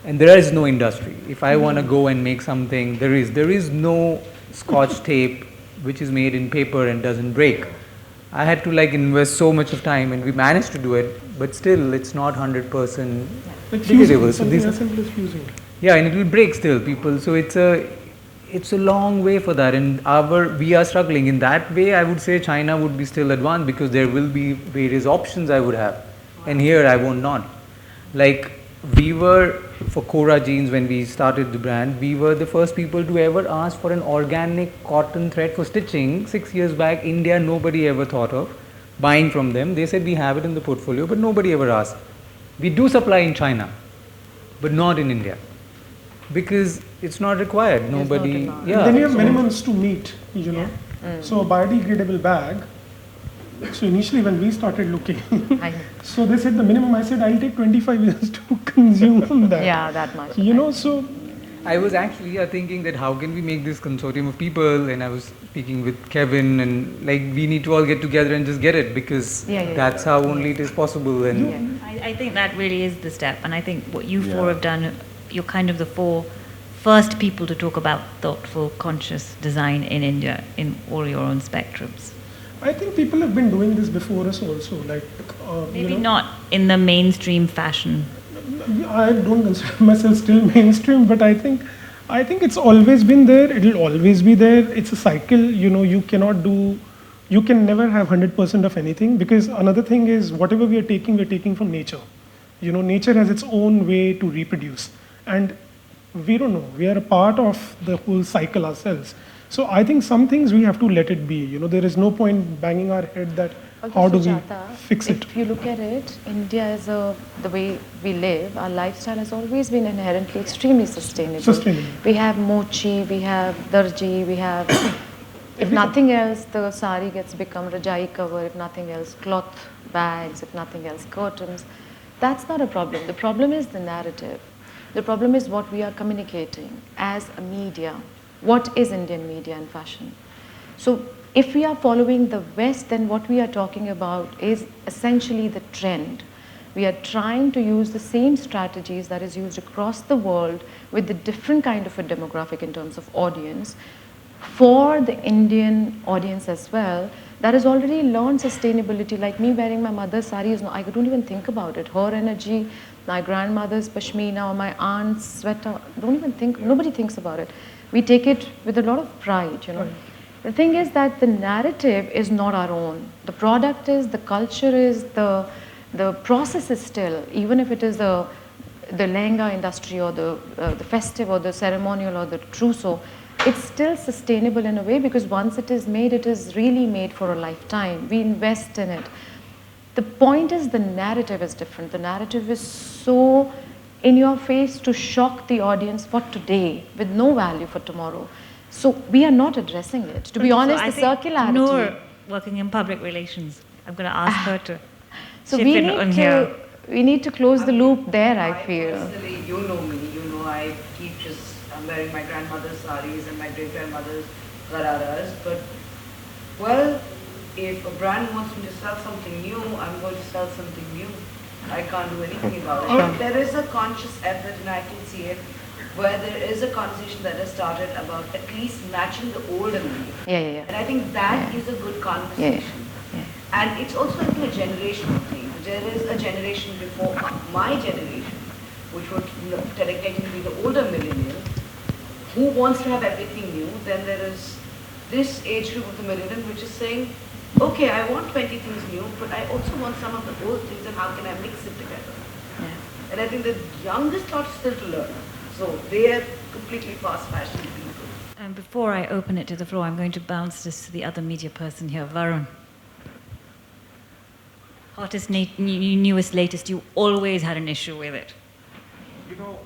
and there is no industry. If I want to go and make something, there is no Scotch tape which is made in paper and doesn't break. I had to like invest so much of time and we managed to do it, but still it's not 100% degradable. So something as simple as fusing. Yeah, and it will break still, people. So it's a long way for that, and we are struggling in that way. I would say China would be still advanced because there will be various options I would have, and here I won't not. Like we were for Cora jeans when we started the brand, we were the first people to ever ask for an organic cotton thread for stitching. 6 years back, India, nobody ever thought of buying from them. They said we have it in the portfolio, but nobody ever asked. We do supply in China, but not in India. Because it's not required. Nobody. Yeah. Then you have minimums to meet, you know. So a biodegradable bag. So initially when we started looking, so they said the minimum. I said I'll take 25 years to consume that. Yeah, that much. You know, so. I was actually thinking that how can we make this consortium of people, and I was speaking with Kevin, and like we need to all get together and just get it because that's how only it is possible. And I think that really is the step, and I think what you four have done. You're kind of the four first people to talk about thoughtful, conscious design in India in all your own spectrums. I think people have been doing this before us also, like maybe not in the mainstream fashion. I don't consider myself still mainstream, but I think it's always been there. It'll always be there. It's a cycle. You know, you can never have 100% of anything because another thing is whatever we're taking from nature. You know, nature has its own way to reproduce. And we don't know, we are a part of the whole cycle ourselves. So I think some things we have to let it be. You know, there is no point banging our head that how do we fix it. If you look at it, India is the way we live, our lifestyle has always been inherently extremely sustainable. We have mochi, we have darji, we have, if nothing else, the sari gets become rajai cover, if nothing else, cloth bags, if nothing else, curtains. That's not a problem. The problem is the narrative. The problem is what we are communicating as a media. What is Indian media and fashion? So if we are following the West, then what we are talking about is essentially the trend. We are trying to use the same strategies that is used across the world with a different kind of a demographic in terms of audience for the Indian audience as well that has already learned sustainability. Like me wearing my mother's sari, I don't even think about it. Her energy, my grandmother's pashmina or my aunt's sweater, nobody thinks about it. We take it with a lot of pride, you know. Right. The thing is that the narrative is not our own. The product is, the culture is, the process is still, even if it is the lehenga industry or the festive or the ceremonial or the trousseau, it's still sustainable in a way because once it is made, it is really made for a lifetime. We invest in it. The point is the narrative is different. The narrative is so in your face to shock the audience for today with no value for tomorrow. So we are not addressing it. To be honest, the circularity. Noor, working in public relations, I'm going to ask her to. So we need to close the loop there, I feel. Personally, you know me, I'm wearing my grandmother's saris and my great-grandmother's gararas, but, well, if a brand wants me to sell something new, I'm going to sell something new. I can't do anything about it. There is a conscious effort, and I can see it, where there is a conversation that has started about at least matching the old and the new. Yeah. And I think that is a good conversation. Yeah. And it's also I think, a generational thing. There is a generation before my generation, which would technically be the older millennial, who wants to have everything new. Then there is this age group of the millennial which is saying, okay, I want 20 things new, but I also want some of the old things, and how can I mix it together? Yeah. And I think the youngest lot is still to learn. So they are completely fast fashion people. And before I open it to the floor, I'm going to bounce this to the other media person here, Varun. Hottest, newest, latest, you always had an issue with it. You know,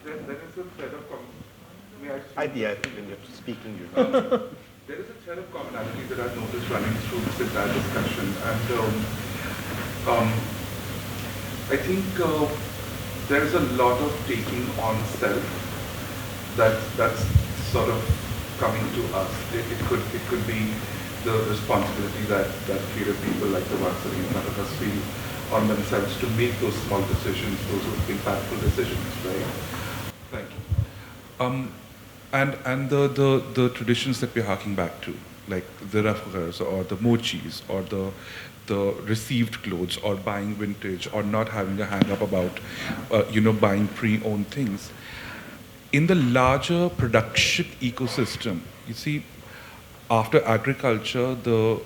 there is a thread of Yeah, I think when you're speaking, you're not. There is a thread of commonality that I've noticed running through this entire discussion, and I think there is a lot of taking on self that's sort of coming to us. It could be the responsibility that creative people like the ones sitting in front of us feel on themselves to make those small decisions, those impactful decisions, right? Thank you. And the traditions that we're harking back to, like the rafghars or the mochis or the received clothes or buying vintage or not having a hang up about buying pre-owned things. In the larger production ecosystem, you see, after agriculture, the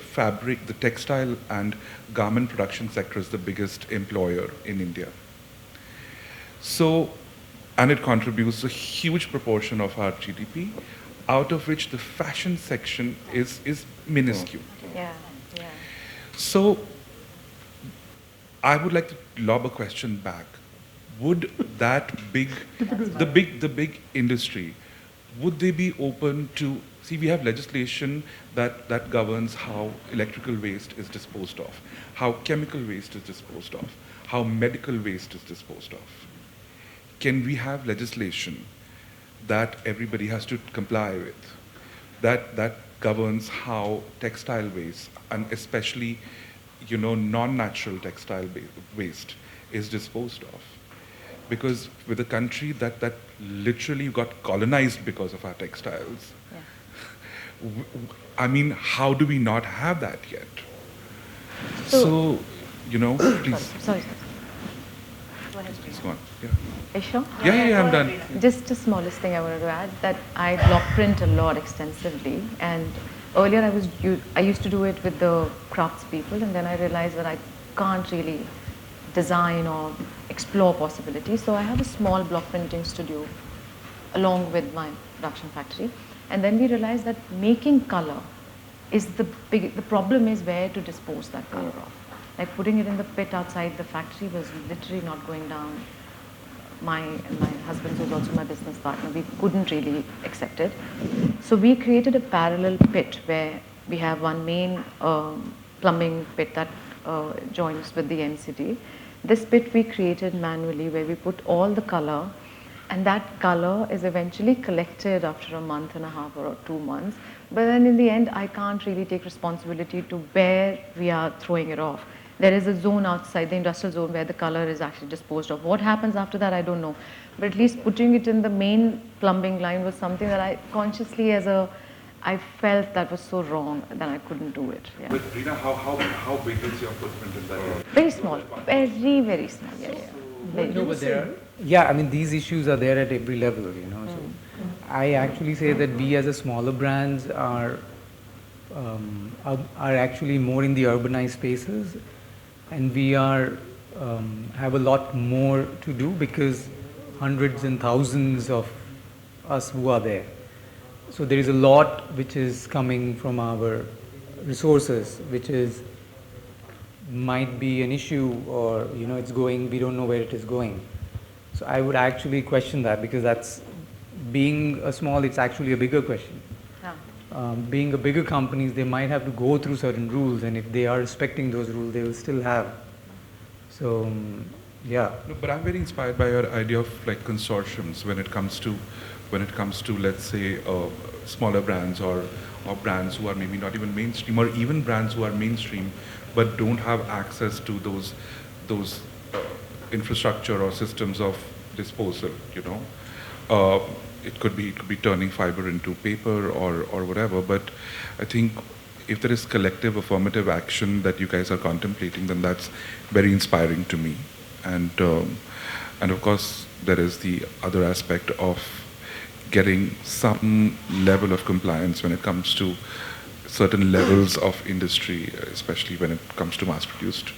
fabric, the textile and garment production sector is the biggest employer in India. So, and it contributes a huge proportion of our GDP, out of which the fashion section is minuscule. Yeah, yeah. So, I would like to lob a question back. Would that the big industry, would they be open to, see, we have legislation that governs how electrical waste is disposed of, how chemical waste is disposed of, how medical waste is disposed of. Can we have legislation that everybody has to comply with, that governs how textile waste, and especially, non-natural textile waste is disposed of? Because with a country that literally got colonized because of our textiles, yeah. I mean, how do we not have that yet? So please. Sorry. Go ahead, please go on. Yeah. Are you sure? Yeah, I'm done. Just the smallest thing I wanted to add, that I block print a lot extensively, and earlier I used to do it with the craftspeople, and then I realized that I can't really design or explore possibilities. So I have a small block printing studio along with my production factory. And then we realized that making color is the problem is where to dispose that color off. Like putting it in the pit outside the factory was literally not going down. My husband, who's also my business partner, we couldn't really accept it. So we created a parallel pit where we have one main plumbing pit that joins with the MCD. This pit we created manually, where we put all the color, and that color is eventually collected after a month and a half or 2 months. But then in the end, I can't really take responsibility to where we are throwing it off. There is a zone outside, the industrial zone, where the color is actually disposed of. What happens after that, I don't know. But at least putting it in the main plumbing line was something that I consciously, I felt that was so wrong that I couldn't do it. Yeah. But Rina, how big is your footprint in that area? Very small, very, very small. Yeah. No, but I mean, these issues are there at every level, So I actually say that we as a smaller brands are actually more in the urbanized spaces, and we have a lot more to do because hundreds and thousands of us who are there. So there is a lot which is coming from our resources, which might be an issue, or it's going, we don't know where it is going. So I would actually question that, because that's, being a small, it's actually a bigger question. Yeah. Being a bigger companies, they might have to go through certain rules, and if they are respecting those rules, they will still have. So yeah. No, but I'm very inspired by your idea of like consortiums when it comes to let's say smaller brands or brands who are maybe not even mainstream, or even brands who are mainstream but don't have access to those infrastructure or systems of disposal. It could be turning fiber into paper or whatever. But I think if there is collective affirmative action that you guys are contemplating, then that's very inspiring to me. And of course there is the other aspect of getting some level of compliance when it comes to certain levels of industry, especially when it comes to mass-produced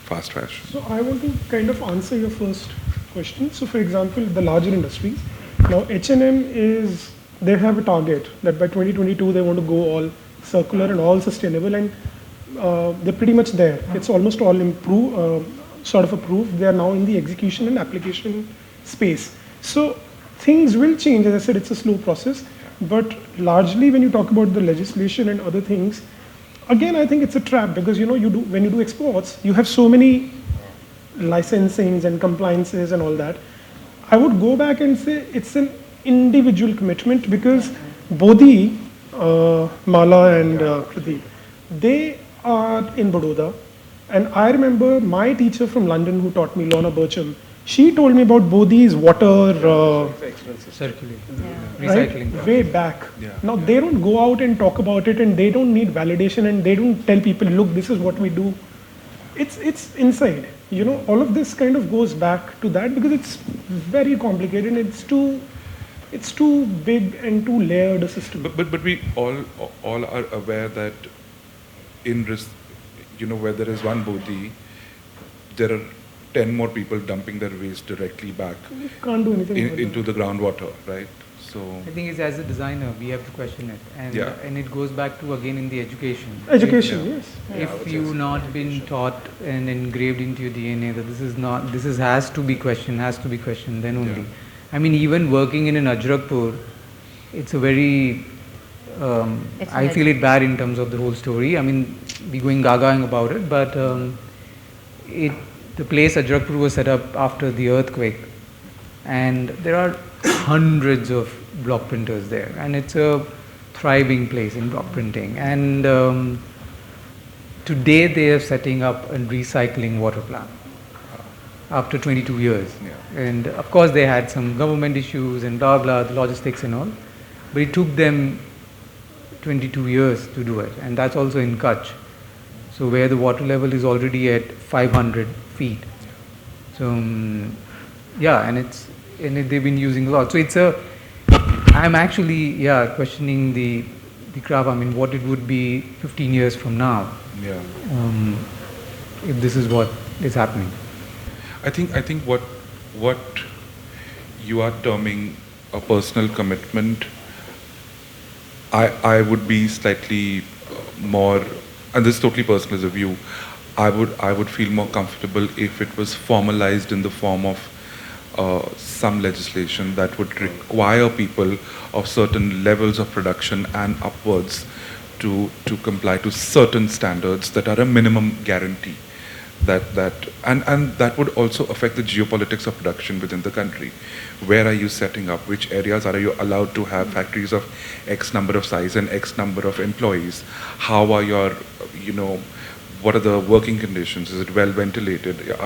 fast fashion. So I want to kind of answer your first question. So for example, the larger industries, now H&M they have a target that by 2022 they want to go all circular and all sustainable, and they're pretty much there. It's almost all approved. They are now in the execution and application space. So things will change. As I said, it's a slow process. But largely, when you talk about the legislation and other things, again, I think it's a trap because when you do exports, you have so many licensings and compliances and all that. I would go back and say it's an individual commitment because Bodhi, Mala and Pradeep, they are in Baroda. And I remember my teacher from London who taught me, Lorna Burcham, she told me about Bodhi's water Circulating, right? recycling. Way back. Yeah. Now they don't go out and talk about it and they don't need validation and they don't tell people, look, this is what we do. It's inside. All of this kind of goes back to that because it's very complicated and it's too big and too layered a system. But we all are aware that where there is one Bodhi, there are 10 more people dumping their waste directly back You can't do anything into the groundwater, right? So I think it's as a designer, we have to question it. And it goes back to, again, in the education. Education, Yeah. yes. If you've not been taught and engraved into your DNA that has to be questioned, then only. Yeah. I mean, even working in an Ajrakpur, it's a very, I feel it bad in terms of the whole story. I mean, we're going gagaing about it, but the place Ajrakpur was set up after the earthquake, and there are hundreds of block printers there, and it's a thriving place in block printing. And today they are setting up a recycling water plant after 22 years. Yeah. And of course they had some government issues and blah blah, the logistics and all, but it took them 22 years to do it, and that's also in Kutch. So where the water level is already at 500 feet. So and they've been using a lot. So I'm actually questioning the craft. I mean, what it would be 15 years from now. yeah. If this is what is happening. I think what you are terming a personal commitment, I would be slightly more, and this is totally personal as a view, I would feel more comfortable if it was formalized in the form of some legislation that would require people of certain levels of production and upwards to comply to certain standards that are a minimum guarantee. And that would also affect the geopolitics of production within the country. Where are you setting up? Which areas are you allowed to have factories of X number of size and X number of employees? How are your, what are the working conditions? Is it well ventilated?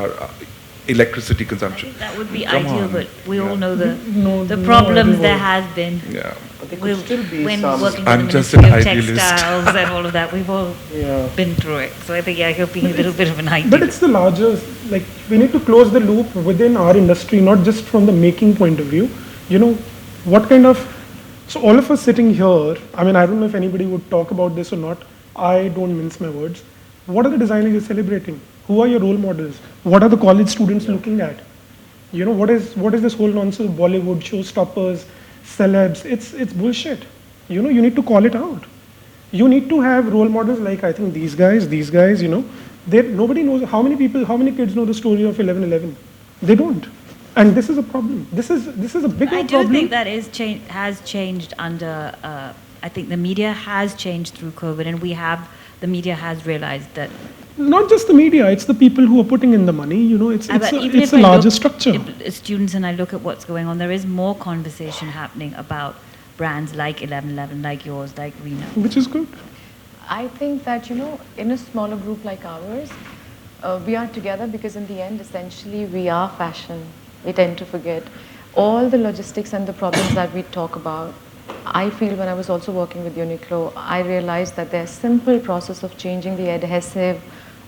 Electricity consumption. That would be Come ideal, on. but we all know No the problems idea there what- has been. Yeah. But there could still be when some. working I'm with the just Ministry an of idealist. Textiles and all of that, we've all Yeah. been through it. So I think you're being a little bit of an But ideal. it's the larger, we need to close the loop within our industry, not just from the making point of view. What kind of, so all of us sitting here, I mean, I don't know if anybody would talk about this or not. I don't mince my words. What are the designers you're celebrating? Who are your role models? What are the college students looking at? What is this whole nonsense of Bollywood, showstoppers, celebs? It's bullshit. You need to call it out. You need to have role models like, I think these guys, nobody knows how many kids know the story of 11/11. They don't. And this is a problem. This is a bigger I problem. do think that has changed under, I think the media has changed through COVID, and the media has realized that. Not just the media, it's the people who are putting in the money. It's Even a larger structure. If students and I look at what's going on, there is more conversation happening about brands like 11/11, like yours, like Rina. Which is good. I think that, in a smaller group like ours, we are together because in the end, essentially, we are fashion. We tend to forget all the logistics and the problems that we talk about. I feel when I was also working with Uniqlo, I realized that their simple process of changing the adhesive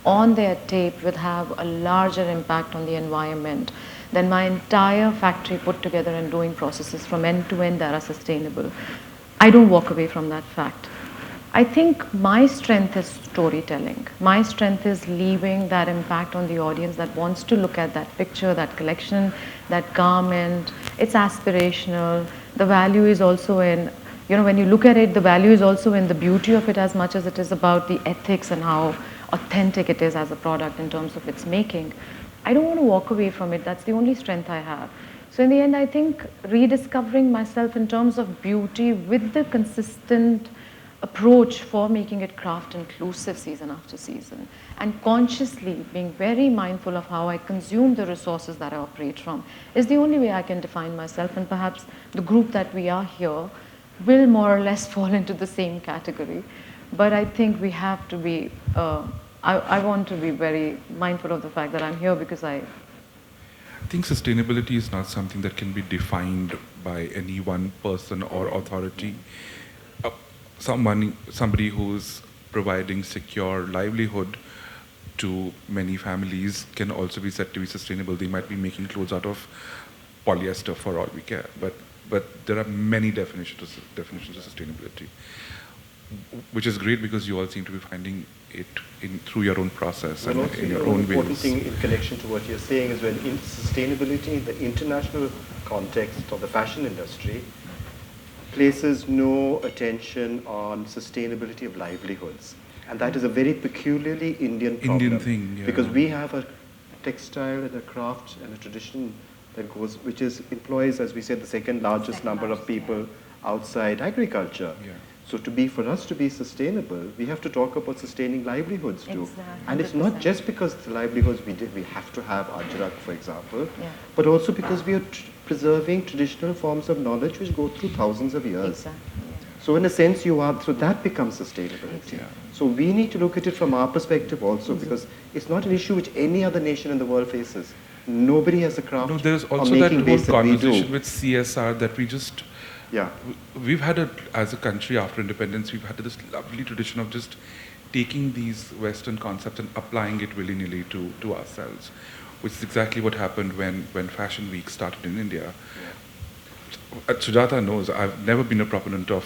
on their tape will have a larger impact on the environment than my entire factory put together and doing processes from end to end that are sustainable. I don't walk away from that fact. I think my strength is storytelling. My strength is leaving that impact on the audience that wants to look at that picture, that collection, that garment. It's aspirational. The value is also in, when you look at it, the value is also in the beauty of it as much as it is about the ethics and how authentic it is as a product in terms of its making. I don't want to walk away from it. That's the only strength I have. So in the end, I think rediscovering myself in terms of beauty with the consistent approach for making it craft inclusive season after season, and consciously being very mindful of how I consume the resources that I operate from is the only way I can define myself, and perhaps the group that we are here will more or less fall into the same category. But I think we have to be, I want to be very mindful of the fact that I'm here because I think sustainability is not something that can be defined by any one person or authority. Somebody who's providing secure livelihood to many families can also be said to be sustainable. They might be making clothes out of polyester for all we care, but there are many definitions of sustainability, which is great because you all seem to be finding it through your own process and in your own ways. The important thing in connection to what you're saying is when in sustainability in the international context of the fashion industry places no attention on sustainability of livelihoods. And that is a very peculiarly Indian problem. Indian thing, yeah. Because we have a textile and a craft and a tradition that goes, which employs, as we said, the second largest number of people outside agriculture. Yeah. So for us to be sustainable, we have to talk about sustaining livelihoods too. Exactly. And it's not just because the livelihoods we have to have Ajrak, for example, Yeah. but also because we are preserving traditional forms of knowledge which go through thousands of years. Exactly. So in a sense, so that becomes sustainability. Yeah. So we need to look at it from our perspective also, because it's not an issue which any other nation in the world faces. Nobody has a craft. No, there's or also that making whole base that we conversation do. with CSR that we just, Yeah. we've had as a country after independence, we've had this lovely tradition of just taking these Western concepts and applying it willy-nilly to ourselves, which is exactly what happened when Fashion Week started in India. Sujata knows I've never been a proponent of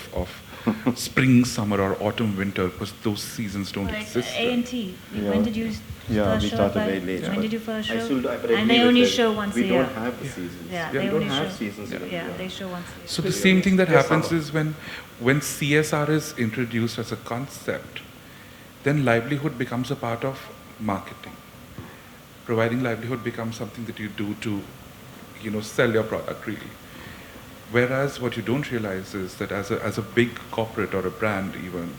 spring, summer, or autumn, winter, because those seasons don't exist. A&T, Yeah. when did you Yeah, first we show started up? very late. When but did you first show? but I And they agree with only that. show once a We year. don't have the seasons. Yeah, we they don't only have show. seasons in Yeah, India. they show once a year. So the same thing that Yes, happens summer. is when CSR is introduced as a concept, then livelihood becomes a part of marketing. Providing livelihood becomes something that you do to, sell your product really. Whereas what you don't realize is that as a big corporate or a brand even,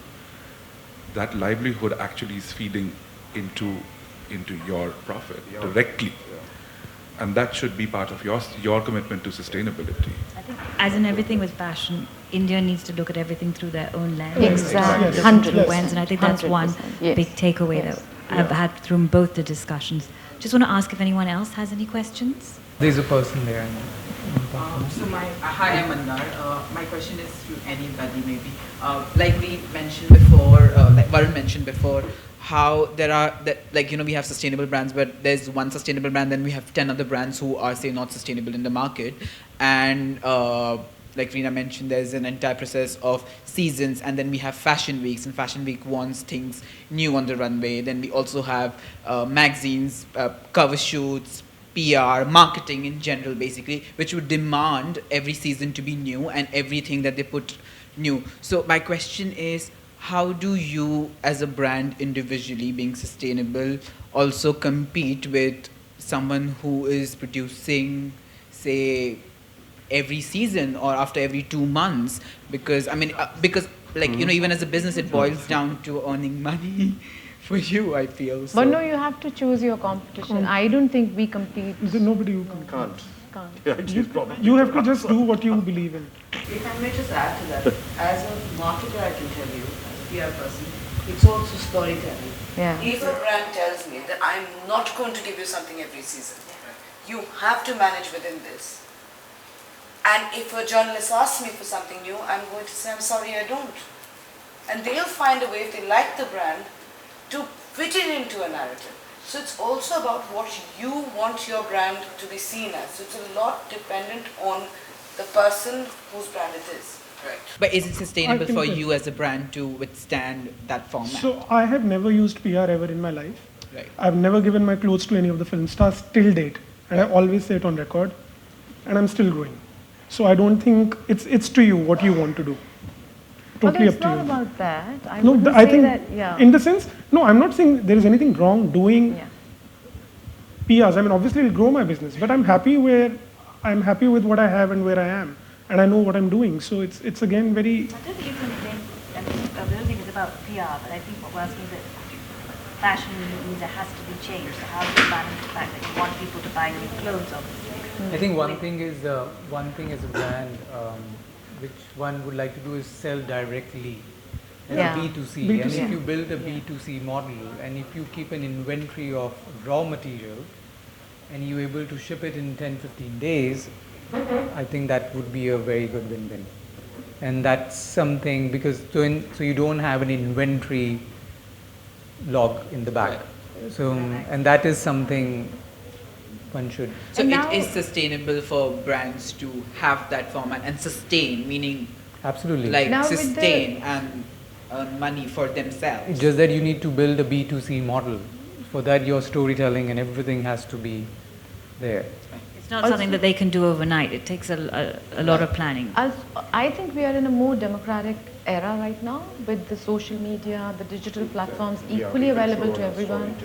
that livelihood actually is feeding into your profit directly. And that should be part of your commitment to sustainability. I think, as in everything with fashion, India needs to look at everything through their own lens. Exactly. Look 100%. through lens, and I think that's one 100%. Yes. big takeaway Yes. that I've had through both the discussions. Just want to ask if anyone else has any questions. There's a person there. Hi, I'm Annar. My question is to anybody maybe. Like we mentioned before, like Varun mentioned before, how there are, we have sustainable brands, but there's one sustainable brand, then we have 10 other brands who are, say, not sustainable in the market. And like Rina mentioned, there's an entire process of seasons, and then we have fashion weeks, and fashion week wants things new on the runway. Then we also have magazines, cover shoots, PR, marketing in general, basically, which would demand every season to be new and everything that they put new. So my question is, how do you, as a brand individually, being sustainable, also compete with someone who is producing, say, every season or after every 2 months? Because, even as a business, it boils down to earning money. For you, I feel. So. But no, you have to choose your competition. I don't think we compete. Nobody who can. Can't. Can't. Yeah, actually, it's probably You have to just do what you believe in. If I may just add to that, as a marketer, I can tell you, as a PR person, it's also storytelling. Yeah. If a brand tells me that I'm not going to give you something every season, you have to manage within this. And if a journalist asks me for something new, I'm going to say, I'm sorry, I don't. And they'll find a way, if they like the brand, to fit it into a narrative. So it's also about what you want your brand to be seen as. So it's a lot dependent on the person whose brand it is. Right. But is it sustainable for you as a brand to withstand that format? So I have never used PR ever in my life. Right. I've never given my clothes to any of the film stars till date. And I always say it on record. And I'm still growing. So I don't think it's to you what you want to do. Totally Although up to you. it's not about that. I No, wouldn't I say think that, yeah. in the sense, no, I'm not saying there is anything wrong doing Yeah. PRs. I mean, obviously it'll grow my business, but I'm happy where I'm happy with what I have and where I am, and I know what I'm doing. So it's again very. I don't think it's I don't think it's about PR, but I think what we're asking is that fashion means it has to be changed. So how do you balance the fact that you want people to buy new clothes, obviously? I think one thing is a brand which one would like to do is sell directly as Yeah. a B2C. B2C. And if you build a B2C model and if you keep an inventory of raw material and you're able to ship it in 10-15 days, I think that would be a very good win-win. And that's something because so you don't have an inventory log in the back. So and that is something one should. So And it now- is sustainable for brands to have that format and sustain, meaning Absolutely. like Now with the- sustain and earn money for themselves. It's just that you need to build a B2C model. For that, your storytelling and everything has to be there. It's not something that they can do overnight. It takes a lot of planning. I think we are in a more democratic era right now with the social media, the digital platforms equally available to everyone.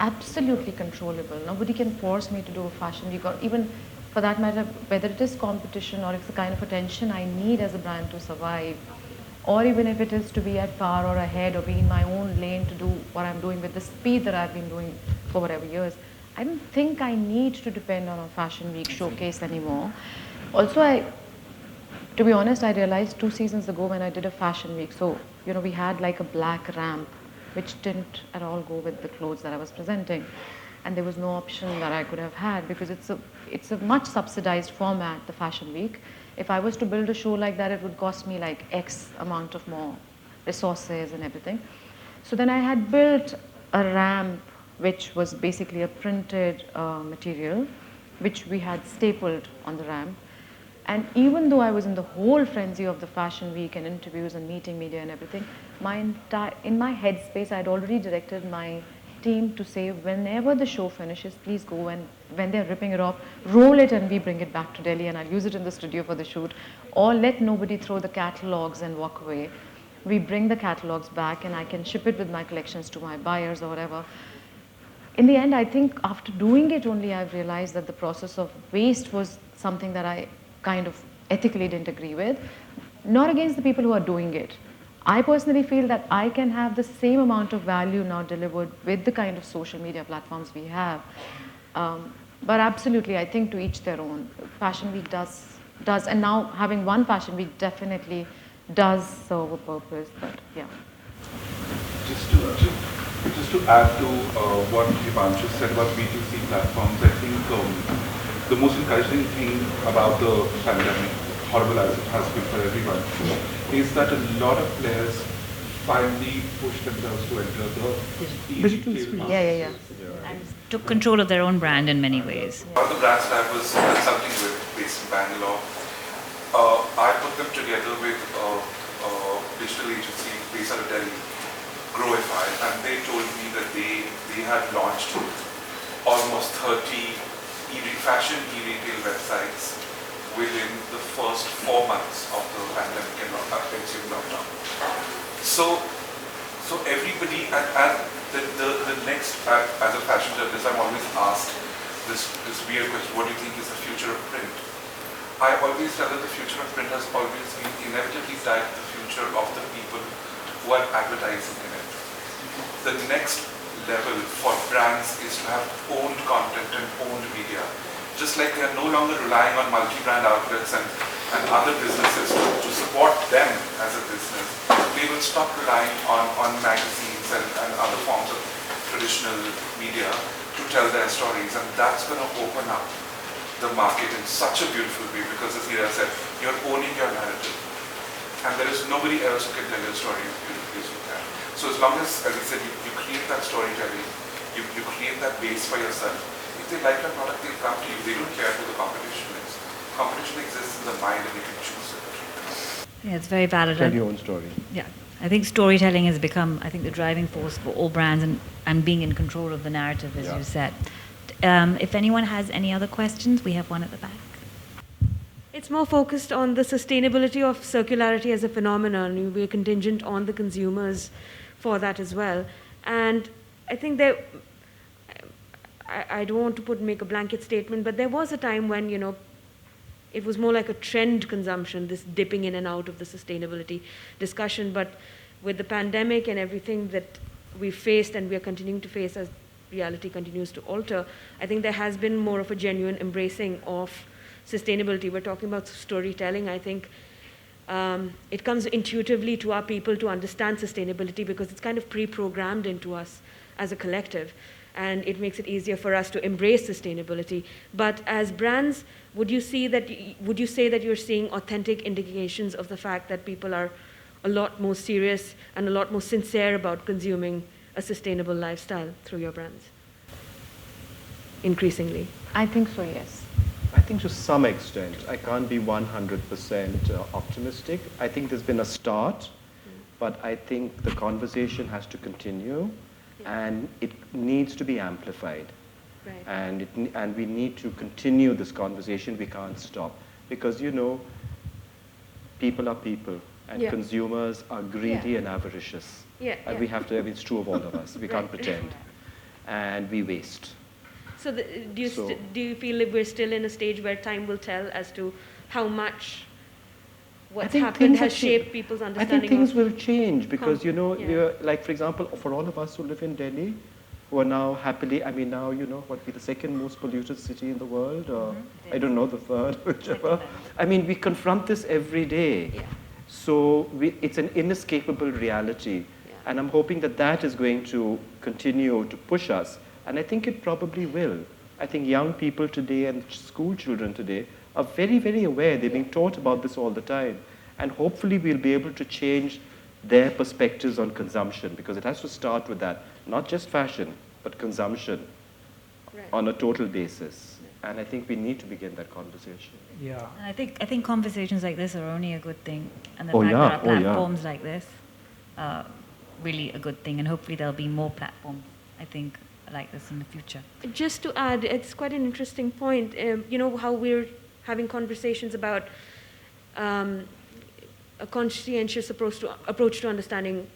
Absolutely controllable. Nobody can force me to do a fashion week or even for that matter, whether it is competition or it's the kind of attention I need as a brand to survive, or even if it is to be at par or ahead or be in my own lane to do what I'm doing with the speed that I've been doing for whatever years. I don't think I need to depend on a fashion week showcase anymore. Also, to be honest, I realized 2 seasons ago when I did a fashion week, so, we had like a black ramp, which didn't at all go with the clothes that I was presenting. And there was no option that I could have had because it's a much subsidized format, the fashion week. If I was to build a show like that, it would cost me like X amount of more resources and everything. So then I had built a ramp, which was basically a printed material, which we had stapled on the ramp. And even though I was in the whole frenzy of the fashion week and interviews and meeting media and everything, in my headspace, I had already directed my team to say, whenever the show finishes, please go and when they're ripping it off, roll it and we bring it back to Delhi and I'll use it in the studio for the shoot. Or let nobody throw the catalogs and walk away. We bring the catalogs back and I can ship it with my collections to my buyers or whatever. In the end, I think after doing it only, I've realized that the process of waste was something that I kind of ethically didn't agree with. Not against the people who are doing it. I personally feel that I can have the same amount of value now delivered with the kind of social media platforms we have. But absolutely, I think to each their own. Fashion Week does, and now having one Fashion Week definitely does serve a purpose, but yeah. Just to add to what Himanshu said about B2C platforms, I think the most encouraging thing about the pandemic, horrible as it has been for everyone, is that a lot of players finally pushed themselves to enter the Digital e-retail space. market. Yeah. And took control of their own brand in many ways. One of the brands that I was consulting with, based in Bangalore, I put them together with a digital agency based out of Delhi, Growify, and they told me that they had launched almost 30 fashion e-retail websites within the first 4 months of the pandemic and ensuing lockdown. So everybody, and the next, as a fashion journalist, I'm always asked this weird question: what do you think is the future of print? I always tell that the future of print has always been inevitably tied to the future of the people who are advertising in it. The next level for brands is to have owned content and owned media. Just like they are no longer relying on multi-brand outlets and other businesses to support them as a business, they will stop relying on magazines and other forms of traditional media to tell their stories, and that's going to open up the market in such a beautiful way because, as Hira said, you're owning your narrative, and there is nobody else who can tell your story as beautifully as you can. So as long as I said, you create that storytelling, you create that base for yourself. If they like your product, they'll come to you. They don't care who the competition is. Competition exists in the mind, and you can choose it. Yeah, it's very valid. Tell your own story. Yeah, I think storytelling has become, the driving force for all brands and being in control of the narrative, as you said. If anyone has any other questions, we have one at the back. It's more focused on the sustainability of circularity as a phenomenon. We're contingent on the consumers for that as well. And I think I don't want to make a blanket statement, but there was a time when, it was more like a trend consumption, this dipping in and out of the sustainability discussion. But with the pandemic and everything that we faced and we are continuing to face as reality continues to alter, I think there has been more of a genuine embracing of sustainability. We're talking about storytelling. I think it comes intuitively to our people to understand sustainability because it's kind of pre-programmed into us as a collective, and it makes it easier for us to embrace sustainability. But as brands, would you say that you're seeing authentic indications of the fact that people are a lot more serious and a lot more sincere about consuming a sustainable lifestyle through your brands? Increasingly. I think so, yes. I think to some extent, I can't be 100% optimistic. I think there's been a start, but I think the conversation has to continue, and it needs to be amplified. Right. And we need to continue this conversation. We can't stop because, people are people, and consumers are greedy and avaricious. And we have to, it's true of all of us. We can't pretend. And we waste. So do you feel that we're still in a stage where time will tell as to how much what's happened has shaped people's understanding? I think things will change because, we're, like, for example, for all of us who live in Delhi, who are now happily, now, what, we're the second most polluted city in the world, or I don't know, the third, whichever. We confront this every day. Yeah. So it's an inescapable reality. Yeah. And I'm hoping that that is going to continue to push us. And I think it probably will. I think young people today and school children today are very, very aware. They're being taught about this all the time. And hopefully we'll be able to change their perspectives on consumption, because it has to start with that. Not just fashion, but consumption on a total basis. And I think we need to begin that conversation. Yeah. And I think conversations like this are only a good thing. And the fact that our platforms like this are really a good thing. And hopefully there'll be more platforms, I think, like this in the future. Just to add, it's quite an interesting point. How we're having conversations about a conscientious approach to understanding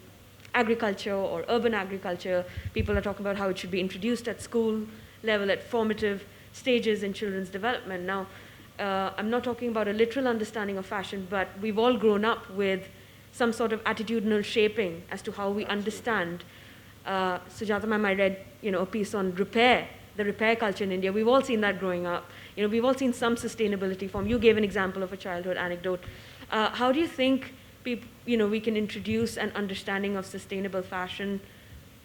agriculture or urban agriculture. People are talking about how it should be introduced at school level, at formative stages in children's development. Now, I'm not talking about a literal understanding of fashion, but we've all grown up with some sort of attitudinal shaping as to how we understand. Sujata ma'am, I read a piece on repair, the repair culture in India. We've all seen that growing up. We've all seen some sustainability form. You gave an example of a childhood anecdote. How do you think we can introduce an understanding of sustainable fashion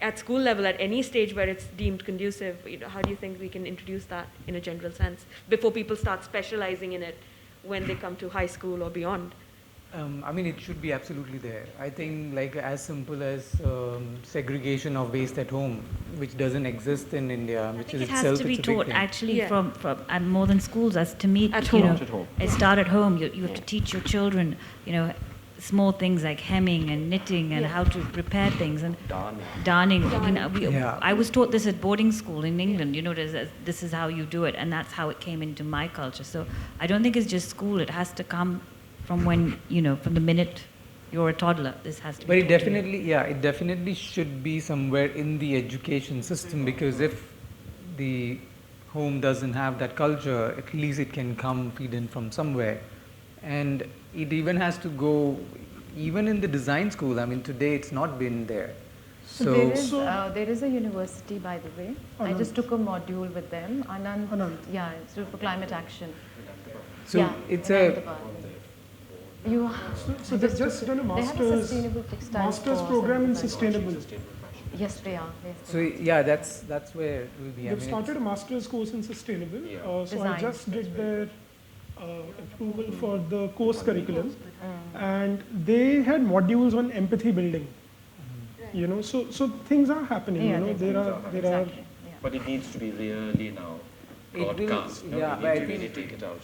at school level at any stage where it's deemed conducive? How do you think we can introduce that in a general sense before people start specializing in it when they come to high school or beyond? It should be absolutely there. I think like as simple as segregation of waste at home, which doesn't exist in India, which is itself, it has to be taught actually from more than schools. As to me, at home. It start at home. You have to teach your children, small things like hemming and knitting and how to prepare things and darning. I was taught this at boarding school in England. This is how you do it, and that's how it came into my culture. So I don't think it's just school. It has to come from when, from the minute you're a toddler. This has to be. But it definitely should be somewhere in the education system, because if the home doesn't have that culture, at least it can feed in from somewhere. And it even has to go, even in the design school. Today it's not been there. So there is a university, by the way. I just took a module with them. Anand. Yeah, it's for climate action. So it's So they've just done a master's program in sustainable. Yes, they are. Yes, so yeah, that's where it will be. They've started a master's course in sustainable. So I just did their approval for the course curriculum, and they had modules on empathy building. So things are happening. There are. But it needs to be really now broadcast. We need to really take it out.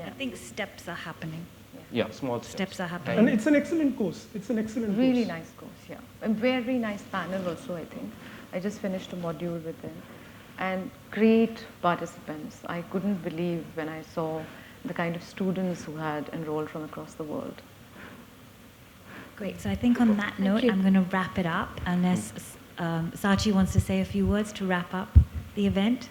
I think steps are happening. Yeah, small steps are happening. And it's an excellent course. Really nice course, yeah. A very nice panel also, I think. I just finished a module with them. And great participants. I couldn't believe when I saw the kind of students who had enrolled from across the world. Great. So I think on that note, I'm going to wrap it up, unless Sachi wants to say a few words to wrap up the event.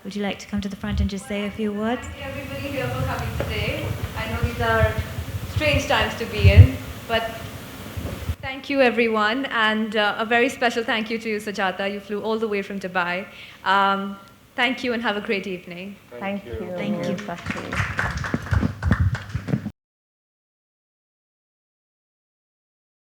Would you like to come to the front and just say a few words? Thank everybody here for coming today. I know these are strange times to be in, but thank you everyone, and a very special thank you to you, Sujata. You flew all the way from Dubai. Thank you and have a great evening. Thank you. Thank you. Thakore.